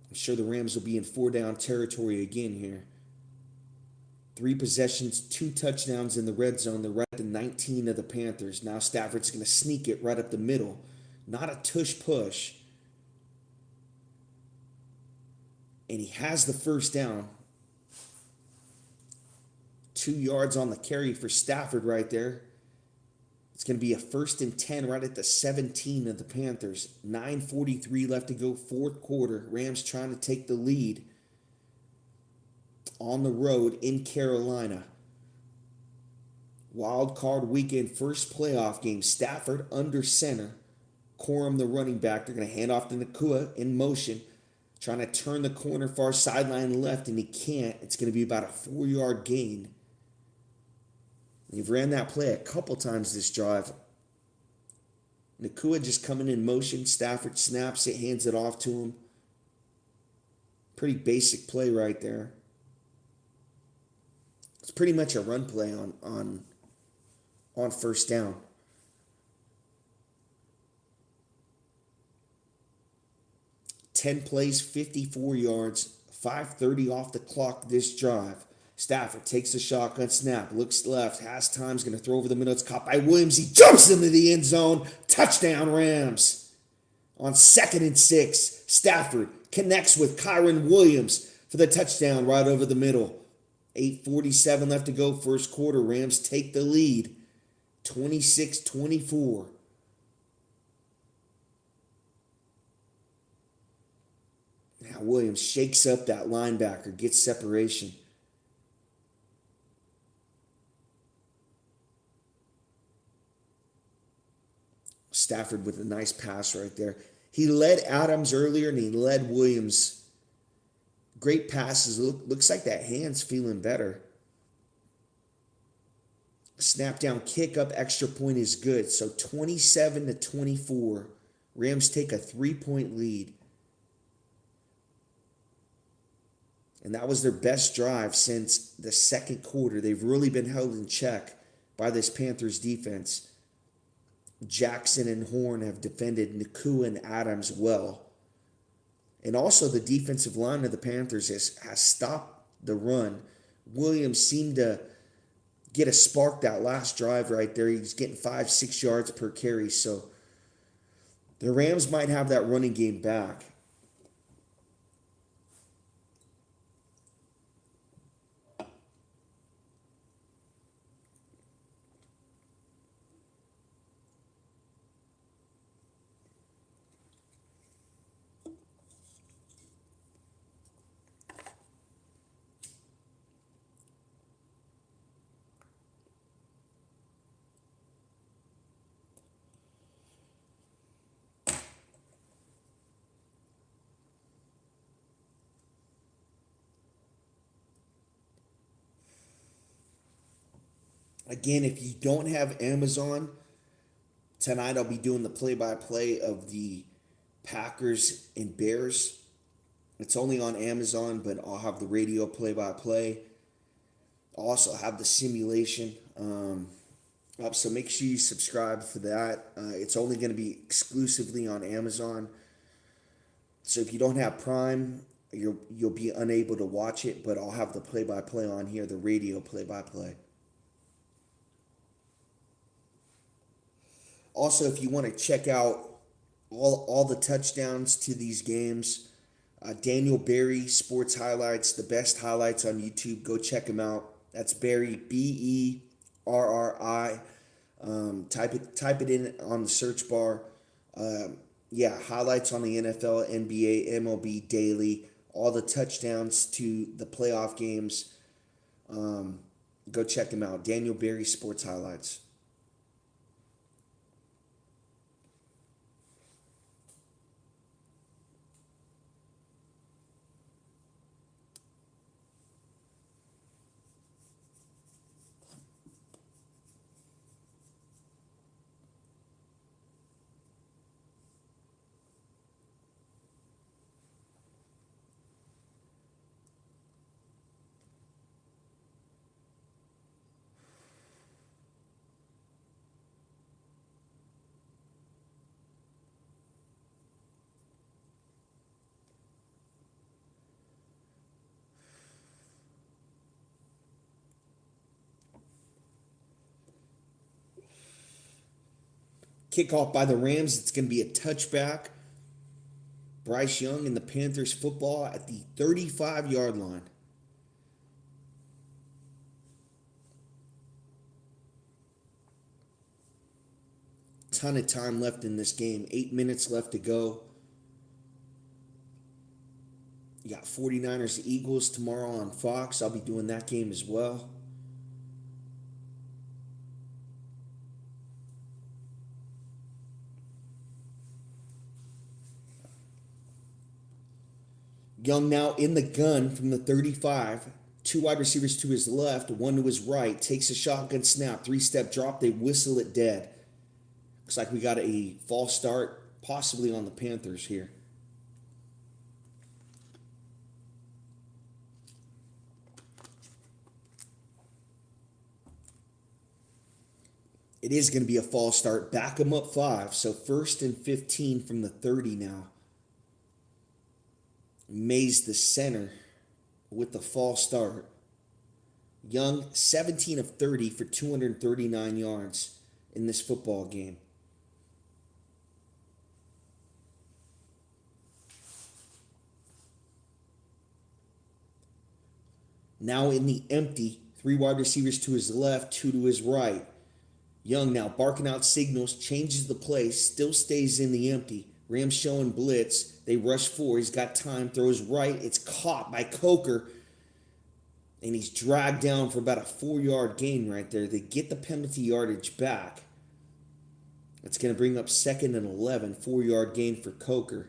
I'm sure the Rams will be in 4-down territory again here. 3 possessions, 2 touchdowns in the red zone. They're right at the 19 of the Panthers. Now Stafford's going to sneak it right up the middle. Not a tush push. And he has the first down. 2 yards on the carry for Stafford right there. It's going to be a 1st and 10 right at the 17 of the Panthers. 9:43 left to go, 4th quarter. Rams trying to take the lead on the road in Carolina. Wild card weekend, first playoff game. Stafford under center. Corum, the running back. They're going to hand off to Nakua in motion. Trying to turn the corner far sideline left, and he can't. It's going to be about a 4-yard gain. They've ran that play a couple times this drive. Nakua just coming in motion. Stafford snaps it, hands it off to him. Pretty basic play right there. It's pretty much a run play on first down. Ten plays, 54 yards, 5:30 off the clock this drive. Stafford takes a shotgun snap, looks left, has time's going to throw over the middle. It's caught by Williams. He jumps into the end zone. Touchdown, Rams. On 2nd and 6, Stafford connects with Kyron Williams for the touchdown right over the middle. 8:47 left to go, first quarter. Rams take the lead, 26-24. Now Williams shakes up that linebacker, gets separation. Stafford with a nice pass right there. He led Adams earlier and he led Williams. Great passes. Looks like that hand's feeling better. Snap down, kick up, extra point is good. So 27-24. Rams take a 3-point lead. And that was their best drive since the second quarter. They've really been held in check by this Panthers defense. Jackson and Horn have defended Nakua and Adams well. And also the defensive line of the Panthers has stopped the run. Williams seemed to get a spark that last drive right there. He's getting 5-6 yards per carry. So the Rams might have that running game back. Again, if you don't have Amazon, tonight I'll be doing the play-by-play of the Packers and Bears. It's only on Amazon, but I'll have the radio play-by-play. I'll also have the simulation up, so make sure you subscribe for that. It's only going to be exclusively on Amazon. So if you don't have Prime, you'll be unable to watch it, but I'll have the play-by-play on here, the radio play-by-play. Also, if you want to check out all the touchdowns to these games, Daniel Berry Sports Highlights, the best highlights on YouTube. Go check him out. That's Berry, Berri. Type it in on the search bar. Yeah, highlights on the NFL, NBA, MLB daily, all the touchdowns to the playoff games. Um, Go check him out. Daniel Berry Sports Highlights. Kickoff by the Rams. It's going to be a touchback. Bryce Young and the Panthers football at the 35-yard line. Ton of time left in this game. 8 minutes left to go. You got 49ers Eagles tomorrow on Fox. I'll be doing that game as well. Young now in the gun from the 35. Two wide receivers to his left, one to his right. Takes a shotgun snap, three-step drop. They whistle it dead. Looks like we got a false start, possibly on the Panthers here. It is going to be a false start. Back them up 5. So 1st and 15 from the 30 now. Mays the center with the false start. Young, 17 of 30 for 239 yards in this football game. Now in the empty, 3 wide receivers to his left, 2 to his right. Young now barking out signals, changes the play, still stays in the empty. Rams showing blitz. They rush 4. He's got time, throws right. It's caught by Coker. And he's dragged down for about a 4-yard gain right there. They get the penalty yardage back. It's going to bring up 2nd and 11, 4-yard gain for Coker.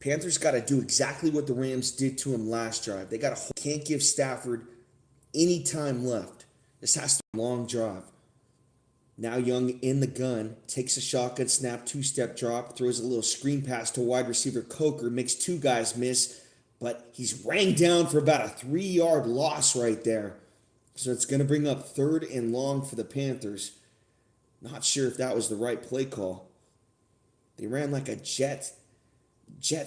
Panthers got to do exactly what the Rams did to him last drive. They got to can't give Stafford any time left. This has to be a long drive. Now Young in the gun, takes a shotgun snap, 2-step drop, throws a little screen pass to wide receiver Coker, makes 2 guys miss, but he's rang down for about a 3-yard loss right there. So it's going to bring up 3rd and long for the Panthers. Not sure if that was the right play call. They ran like a jet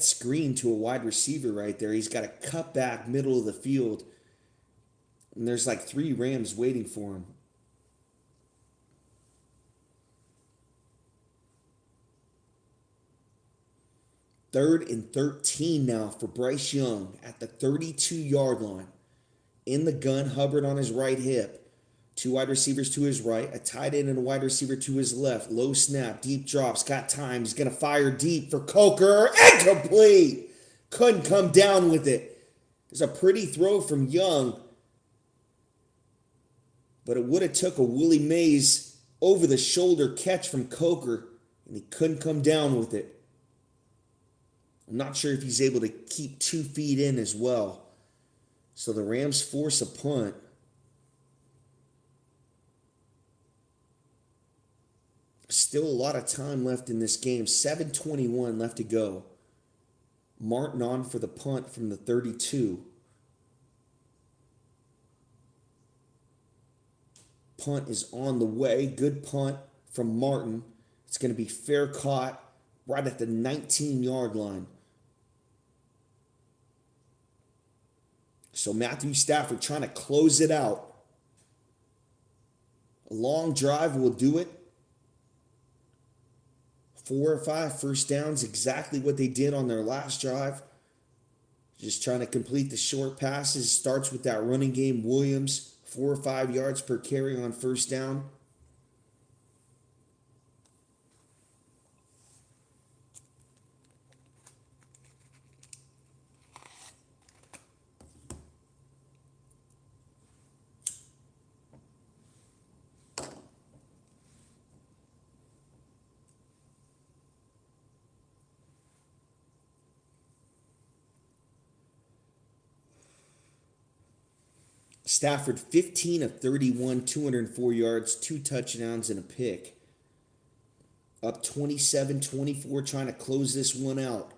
screen to a wide receiver right there. He's got a cut back middle of the field. And there's like 3 Rams waiting for him. Third and 13 now for Bryce Young at the 32-yard line. In the gun, Hubbard on his right hip. 2 wide receivers to his right, a tight end and a wide receiver to his left. Low snap, deep drops, got time. He's going to fire deep for Coker. Incomplete! Couldn't come down with it. There's a pretty throw from Young, but it would have took a Willie Mays over-the-shoulder catch from Coker, and he couldn't come down with it. I'm not sure if he's able to keep 2 feet in as well. So the Rams force a punt. Still a lot of time left in this game. 7:21 left to go. Martin on for the punt from the 32. Punt is on the way. Good punt from Martin. It's going to be fair caught right at the 19-yard line. So Matthew Stafford trying to close it out. A long drive will do it. 4 or 5 first downs, exactly what they did on their last drive. Just trying to complete the short passes. Starts with that running game. Williams, 4 or 5 yards per carry on first down. Stafford, 15 of 31, 204 yards, 2 touchdowns, and a pick. Up 27-24, trying to close this one out.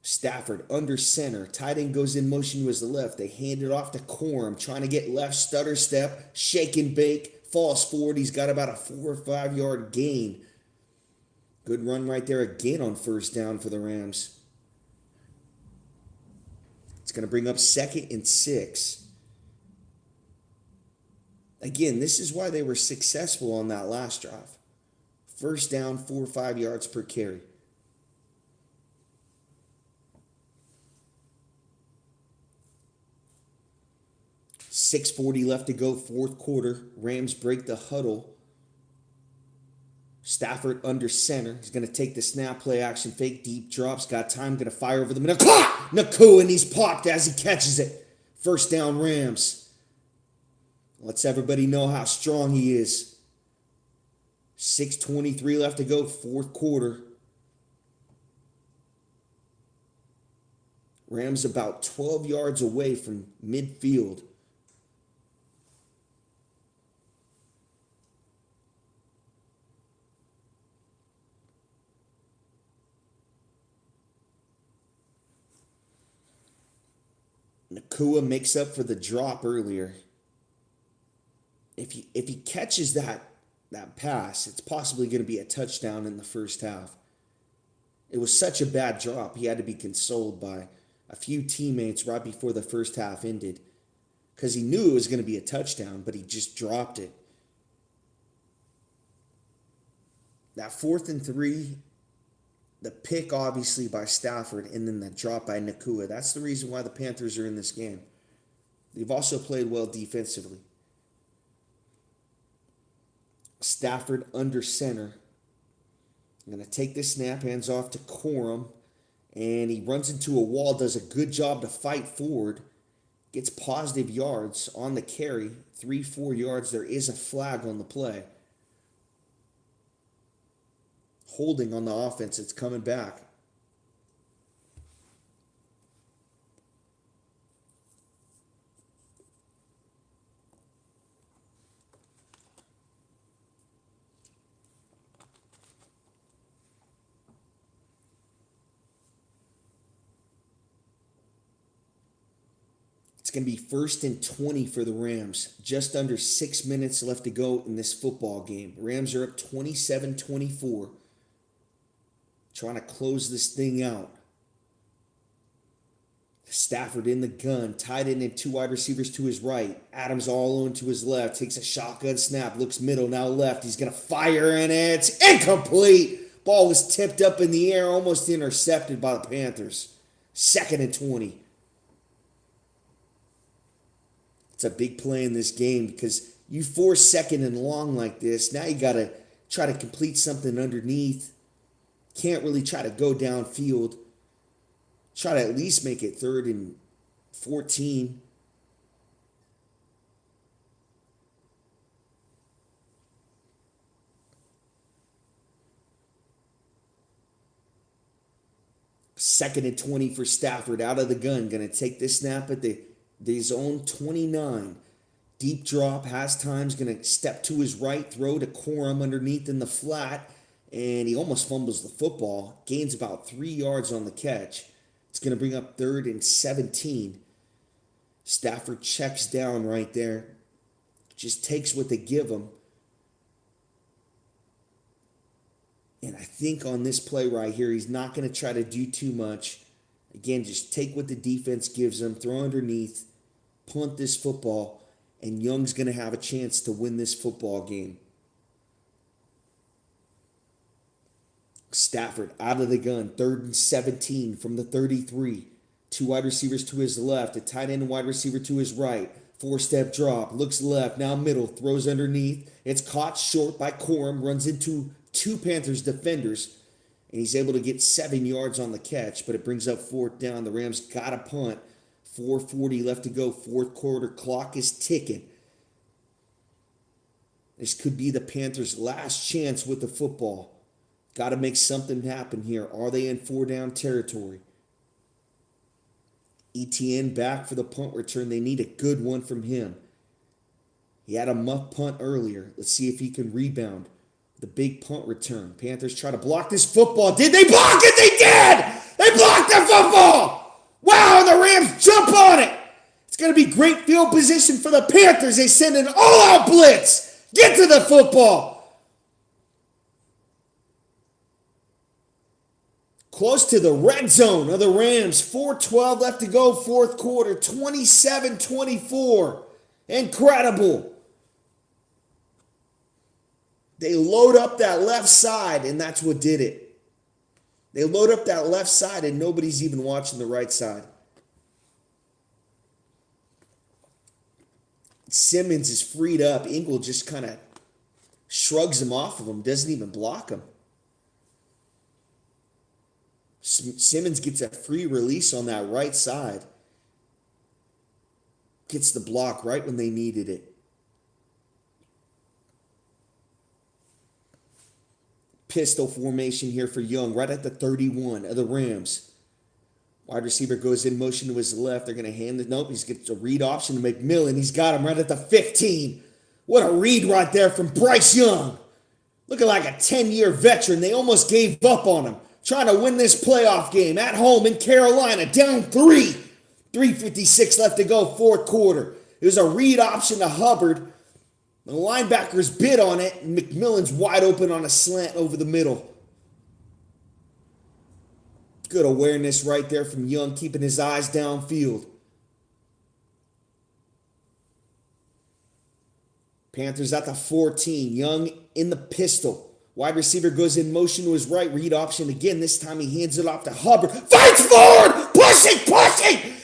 Stafford under center. Tight end goes in motion to his left. They hand it off to Corum, trying to get left, stutter step, shake and bake, falls forward. He's got about a 4 or 5 yard gain. Good run right there again on first down for the Rams. It's going to bring up 2nd and 6. Again, this is why they were successful on that last drive. First down, 4 or 5 yards per carry. .640 left to go, fourth quarter. Rams break the huddle. Stafford under center. He's going to take the snap, play action, fake, deep drops. Got time, going to fire over the middle. Nakua, and he's popped as he catches it. First down, Rams. Lets everybody know how strong he is. 6:23 left to go, fourth quarter. Rams about 12 yards away from midfield. Nakua makes up for the drop earlier. If he catches that pass, it's possibly going to be a touchdown in the first half. It was such a bad drop, he had to be consoled by a few teammates right before the first half ended because he knew it was going to be a touchdown, but he just dropped it. That 4th and 3, the pick, obviously, by Stafford, and then the drop by Nakua. That's the reason why the Panthers are in this game. They've also played well defensively. Stafford under center. I'm going to take this snap, hands off to Corum, and he runs into a wall, does a good job to fight forward, gets positive yards on the carry, 3-4 yards. There is a flag on the play. Holding on the offense. It's coming back. It's going to be 1st and 20 for the Rams. Just under 6 minutes left to go in this football game. Rams are up 27-24. Trying to close this thing out. Stafford in the gun. Tight end and 2 wide receivers to his right. Adams all alone to his left. Takes a shotgun snap. Looks middle, now left. He's going to fire, and it's incomplete. Ball was tipped up in the air, almost intercepted by the Panthers. 2nd and 20. It's a big play in this game because you force 2nd and long like this. Now you got to try to complete something underneath. Can't really try to go downfield. Try to at least make it 3rd and 14. Second and 20 for Stafford out of the gun. Going to take this snap at the zone 29. Deep drop, has times, going to step to his right, throw to Corum underneath in the flat, and he almost fumbles the football. Gains about 3 yards on the catch. It's going to bring up 3rd and 17. Stafford checks down right there. Just takes what they give him. And I think on this play right here, he's not going to try to do too much. Again, just take what the defense gives him, throw underneath, punt this football, and Young's going to have a chance to win this football game. Stafford out of the gun, 3rd and 17 from the 33. Two wide receivers to his left, a tight end and wide receiver to his right. Four-step drop, looks left, now middle, throws underneath. It's caught short by Corum, runs into two Panthers defenders, and he's able to get 7 yards on the catch, but it brings up 4th down. The Rams got a punt. 4:40 left to go, 4th quarter, clock is ticking. This could be the Panthers' last chance with the football. Got to make something happen here. Are they in 4-down territory? ETN back for the punt return. They need a good one from him. He had a muff punt earlier. Let's see if he can rebound. The big punt return. Panthers try to block this football. Did they block it? They did! They blocked the football! Wow, and the Rams jump on it! It's going to be great field position for the Panthers. They send an all-out blitz. Get to the football. Close to the red zone of the Rams. 4:12 left to go, 4th quarter. 27-24. Incredible. They load up that left side, and that's what did it. They load up that left side, and nobody's even watching the right side. Simmons is freed up. Ingle just kind of shrugs him off of him, doesn't even block him. Simmons gets a free release on that right side. Gets the block right when they needed it. Pistol formation here for Young, right at the 31 of the Rams. Wide receiver goes in motion to his left. They're going to hand it. Nope, he's gets a read option to McMillan. He's got him right at the 15. What a read right there from Bryce Young. Looking like a 10-year veteran. They almost gave up on him. Trying to win this playoff game at home in Carolina. Down 3. 3:56 left to go, 4th quarter. It was a read option to Hubbard. The linebackers bid on it, and McMillan's wide open on a slant over the middle. Good awareness right there from Young, keeping his eyes downfield. Panthers at the 14. Young in the pistol. Wide receiver goes in motion to his right. Read option again. This time he hands it off to Hubbard. Fights forward! Pushing!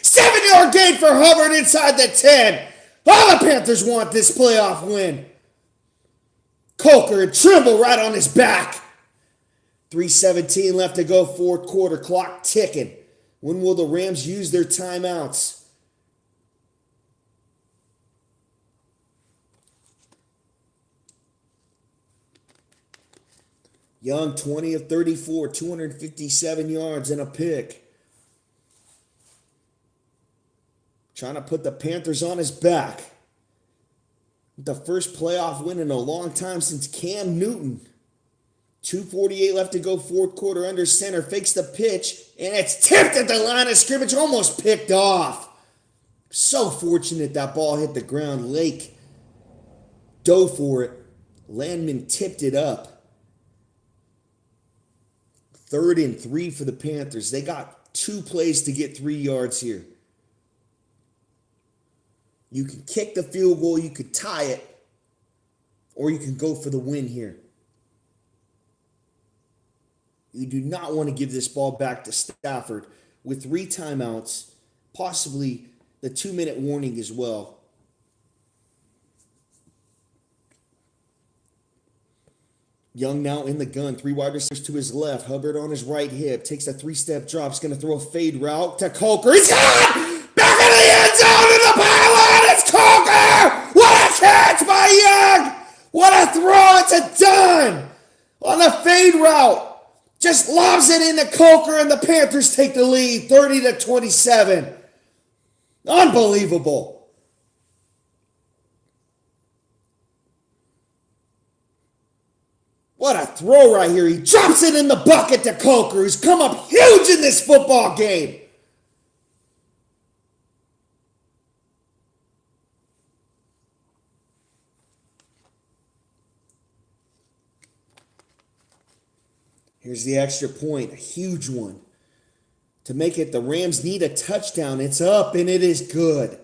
7-yard gain for Hubbard inside the 10. All the Panthers want this playoff win. Coker and Trimble right on his back. 3:17 left to go, 4th quarter. Clock ticking. When will the Rams use their timeouts? Young, 20 of 34, 257 yards and a pick. Trying to put the Panthers on his back. The first playoff win in a long time since Cam Newton. 2:48 left to go, 4th quarter, under center. Fakes the pitch, and it's tipped at the line of scrimmage. Almost picked off. So fortunate that ball hit the ground. Lake dove for it. Landman tipped it up. 3rd and 3 for the Panthers. They got 2 plays to get 3 yards here. You can kick the field goal, you could tie it, or you can go for the win here. You do not want to give this ball back to Stafford with 3 timeouts, possibly the 2-minute warning as well. Young now in the gun. 3 wide receivers to his left. Hubbard on his right hip. Takes a 3-step drop. He's going to throw a fade route to Coker. He's got back in the end zone in the pylon. It's Coker. What a catch by Young. What a throw. It's a dime on the fade route. Just lobs it into Coker, and the Panthers take the lead 30-27. Unbelievable. What a throw right here. He drops it in the bucket to Coker, who's come up huge in this football game. Here's the extra point, a huge one. To make it, the Rams need a touchdown. It's up, and it is good.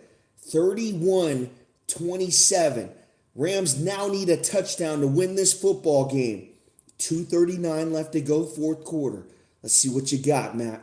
31-27. Rams now need a touchdown to win this football game. 2:39 left to go, fourth quarter. Let's see what you got, Matt.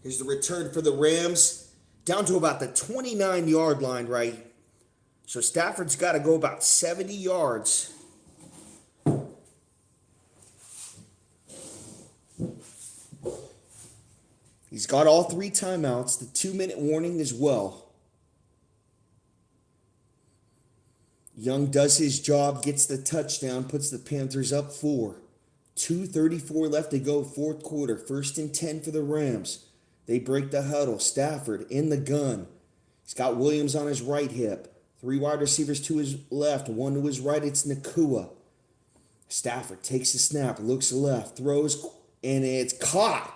Here's the return for the Rams, down to about the 29-yard line, right? So Stafford's got to go about 70 yards. He's got all 3 timeouts, the 2-minute warning as well. Young does his job, gets the touchdown, puts the Panthers up 4. 2:34 left to go, fourth quarter. 1st and 10 for the Rams. They break the huddle. Stafford in the gun. He's got Williams on his right hip. 3 wide receivers to his left, 1 to his right. It's Nacua. Stafford takes the snap, looks left, throws, and it's caught.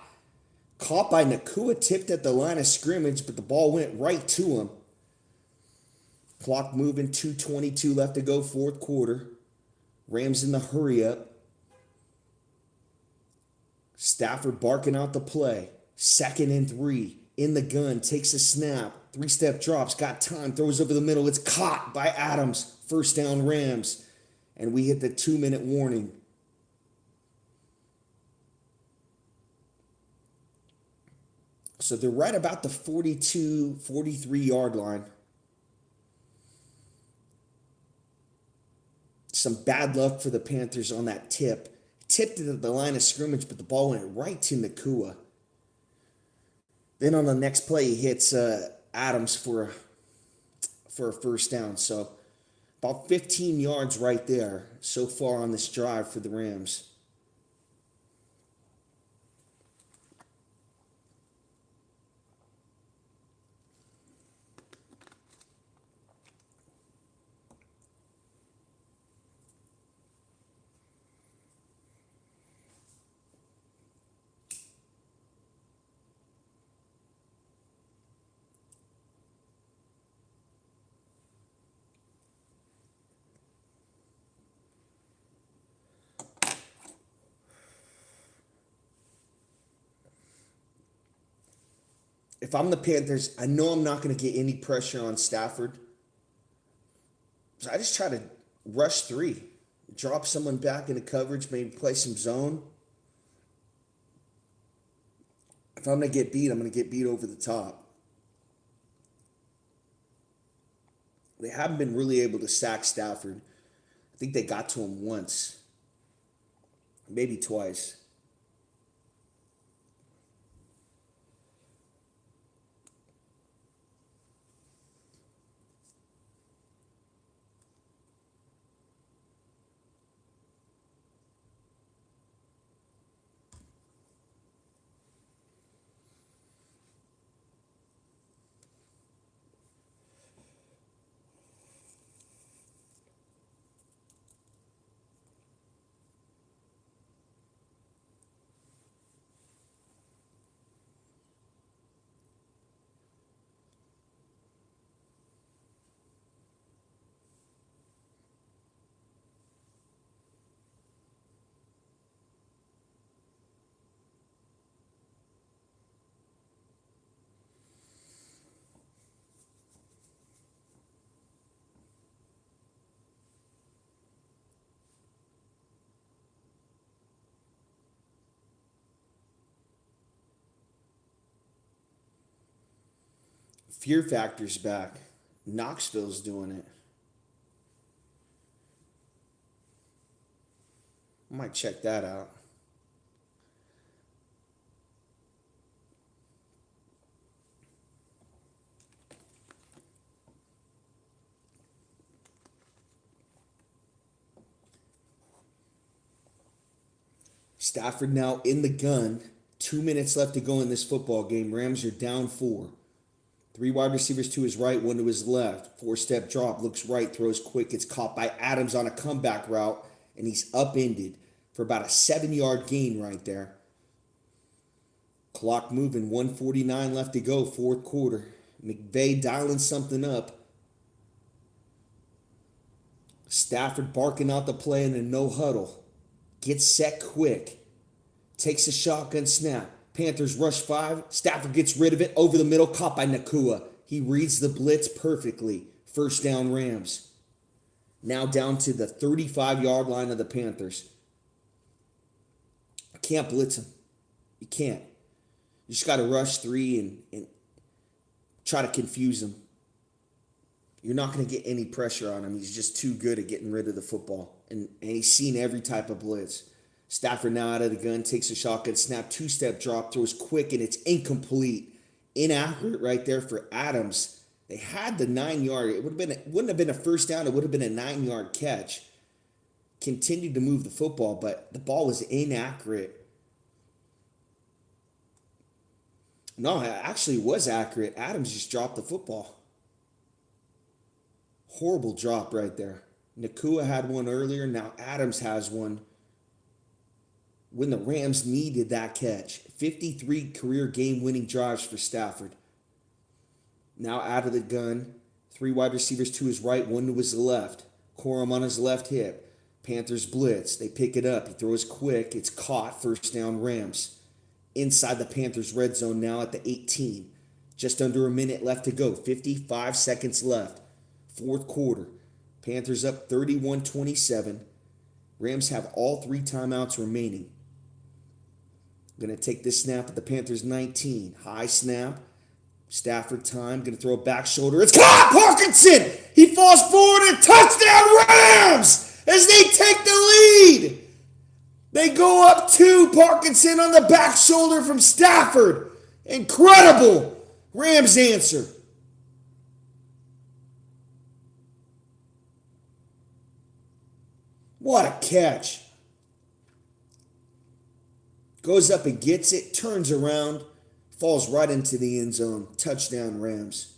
Caught by Nacua, tipped at the line of scrimmage, but the ball went right to him. Clock moving, 2:22 left to go, fourth quarter. Rams in the hurry up. Stafford barking out the play. 2nd and 3. In the gun, takes a snap. 3-step drops, got time, throws over the middle. It's caught by Adams. 1st down Rams. And we hit the 2-minute warning. So they're right about the 42, 43-yard line. Some bad luck for the Panthers on that tip. Tipped it at the line of scrimmage, but the ball went right to Nacua. Then on the next play, he hits Adams for a 1st down. So about 15 yards right there so far on this drive for the Rams. If I'm the Panthers, I know I'm not going to get any pressure on Stafford. So I just try to rush 3. Drop someone back into coverage, maybe play some zone. If I'm going to get beat, I'm going to get beat over the top. They haven't been really able to sack Stafford. I think they got to him once, maybe twice. Fear Factor's back. Knoxville's doing it. I might check that out. Stafford now in the gun. 2 minutes left to go in this football game. Rams are down 4. 3 wide receivers to his right, 1 to his left. 4-step drop, looks right, throws quick. It's caught by Adams on a comeback route, and he's upended for about a 7-yard gain right there. Clock moving, 1:49 left to go, fourth quarter. McVay dialing something up. Stafford barking out the play in a no huddle. Gets set quick. Takes a shotgun snap. Panthers rush 5. Stafford gets rid of it. Over the middle, caught by Nakua. He reads the blitz perfectly. First down, Rams. Now down to the 35-yard line of the Panthers. Can't blitz him. You can't. You just got to rush 3 and try to confuse him. You're not going to get any pressure on him. He's just too good at getting rid of the football. And he's seen every type of blitz. Stafford now out of the gun, takes a shotgun snap, 2-step drop, throws quick, and it's incomplete. Inaccurate right there for Adams. They had the 9-yard. It wouldn't have been a first down. It would have been a 9-yard catch. Continued to move the football, but the ball was inaccurate. No, it actually was accurate. Adams just dropped the football. Horrible drop right there. Nakua had one earlier. Now Adams has one when the Rams needed that catch. 53 career game-winning drives for Stafford. Now out of the gun. 3 wide receivers to his right, 1 to his left. Corum on his left hip. Panthers blitz. They pick it up. He throws quick. It's caught. First down, Rams. Inside the Panthers red zone now at the 18. Just under a minute left to go. 55 seconds left. Fourth quarter. Panthers up 31-27. Rams have all 3 timeouts remaining. Going to take this snap at the Panthers 19. High snap. Stafford time. Going to throw a back shoulder. It's caught! Parkinson! He falls forward and touchdown Rams! As they take the lead. They go up 2. Parkinson on the back shoulder from Stafford. Incredible. Rams answer. What a catch. Goes up and gets it, turns around, falls right into the end zone. Touchdown Rams.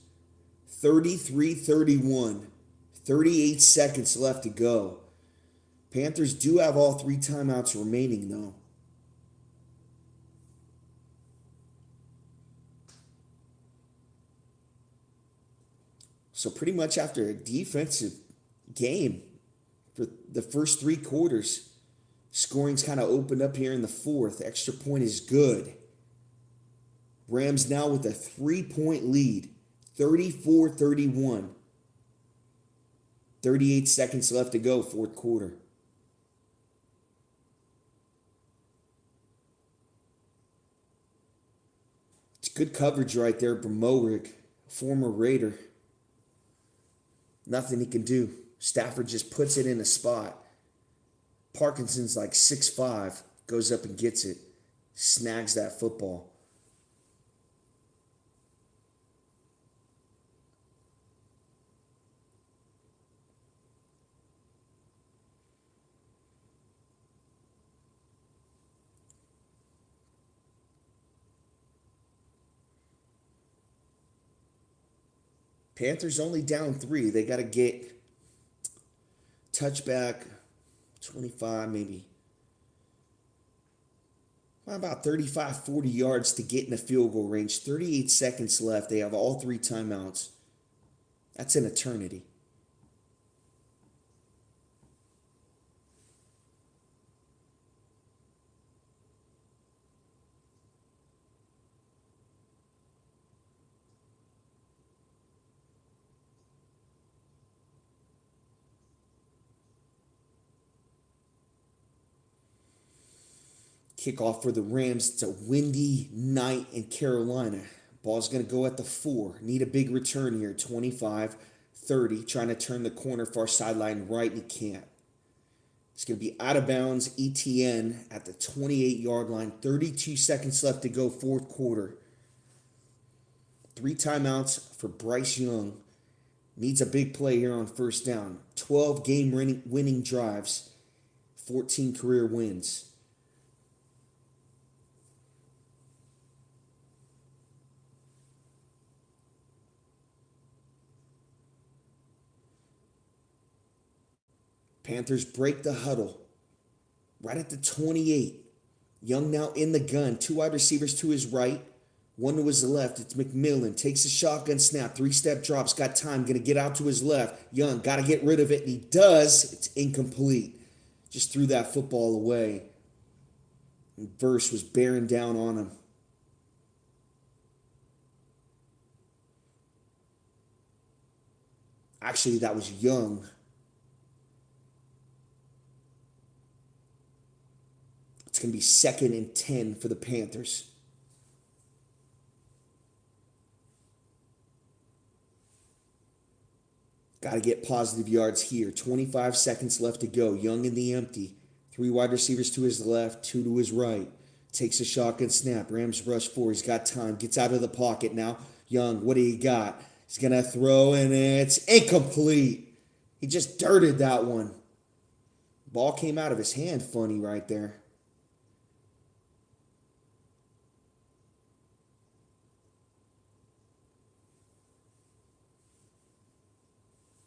33-31. 38 seconds left to go. Panthers do have all 3 timeouts remaining, though. So pretty much after a defensive game for the first 3 quarters, scoring's kind of opened up here in the fourth. Extra point is good. Rams now with a 3-point lead, 34-31. 38 seconds left to go, fourth quarter. It's good coverage right there from Morik, former Raider. Nothing he can do. Stafford just puts it in a spot. Parkinson's like 6'5", goes up and gets it, snags that football. Panthers only down 3. They got to get touchback 25 maybe. About 35, 40 yards to get in the field goal range. 38 seconds left. They have all 3 timeouts. That's an eternity. Kickoff for the Rams. It's a windy night in Carolina. Ball's going to go at the 4. Need a big return here. 25-30. Trying to turn the corner far sideline right, and he can't. It's going to be out of bounds. ETN at the 28-yard line. 32 seconds left to go, fourth quarter. 3 timeouts for Bryce Young. Needs a big play here on first down. 12 game-winning drives. 14 career wins. Panthers break the huddle right at the 28. Young now in the gun. 2 wide receivers to his right, 1 to his left. It's McMillan. Takes a shotgun snap. 3-step drops. Got time. Going to get out to his left. Young got to get rid of it. And he does. It's incomplete. Just threw that football away. And Verse was bearing down on him. Actually, that was Young. It's going to be 2nd and 10 for the Panthers. Got to get positive yards here. 25 seconds left to go. Young in the empty. 3 wide receivers to his left, 2 to his right. Takes a shotgun snap. Rams rush 4. He's got time. Gets out of the pocket now. Young, what do you got? He's going to throw, and it's incomplete. He just dirted that one. Ball came out of his hand funny right there.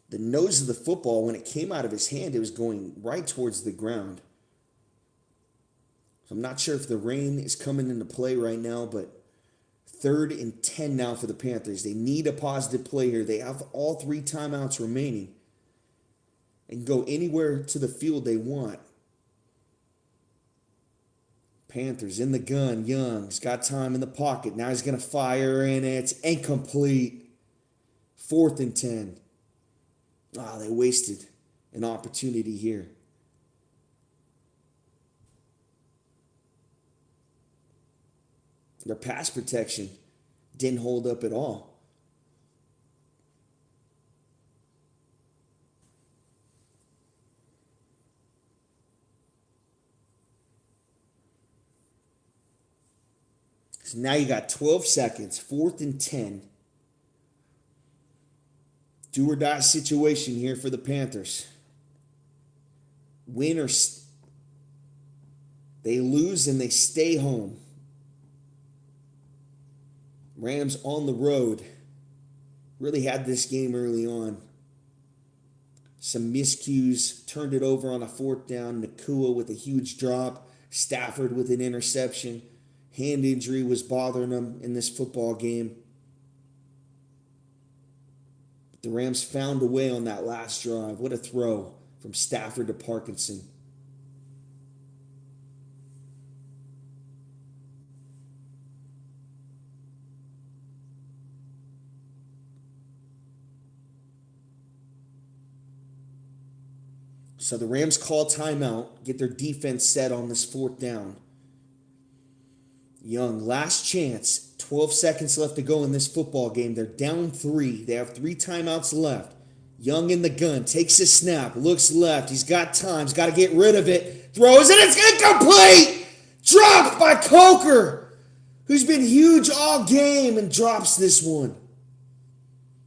The nose of the football, when it came out of his hand, it was going right towards the ground. So I'm not sure if the rain is coming into play right now, but 3rd and 10 now for the Panthers. They need a positive play here. They have all 3 timeouts remaining. They can go anywhere to the field they want. Panthers in the gun. Young's got time in the pocket. Now he's going to fire, and it's incomplete. 4th and 10. They wasted an opportunity here. Their pass protection didn't hold up at all. So now you got 12 seconds, 4th and 10. Do or die situation here for the Panthers. Win or they lose and they stay home. Rams on the road. Really had this game early on. Some miscues. Turned it over on a 4th down. Nakua with a huge drop. Stafford with an interception. Hand injury was bothering them in this football game. The Rams found a way on that last drive. What a throw from Stafford to Parkinson. So the Rams call timeout, get their defense set on this 4th down. Young, last chance. 12 seconds left to go in this football game. They're down 3. They have 3 timeouts left. Young in the gun. Takes a snap. Looks left. He's got time. He's got to get rid of it. Throws it. It's incomplete. Dropped by Coker, who's been huge all game, and drops this one.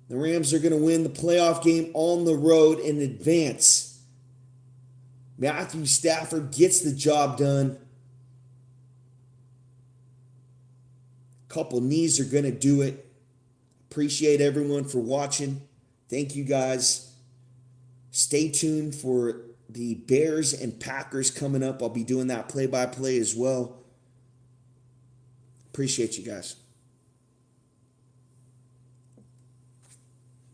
The Rams are going to win the playoff game on the road in advance. Matthew Stafford gets the job done. Couple knees are going to do it. Appreciate everyone for watching. Thank you guys. Stay tuned for the Bears and Packers coming up. I'll be doing that play-by-play as well. Appreciate you guys.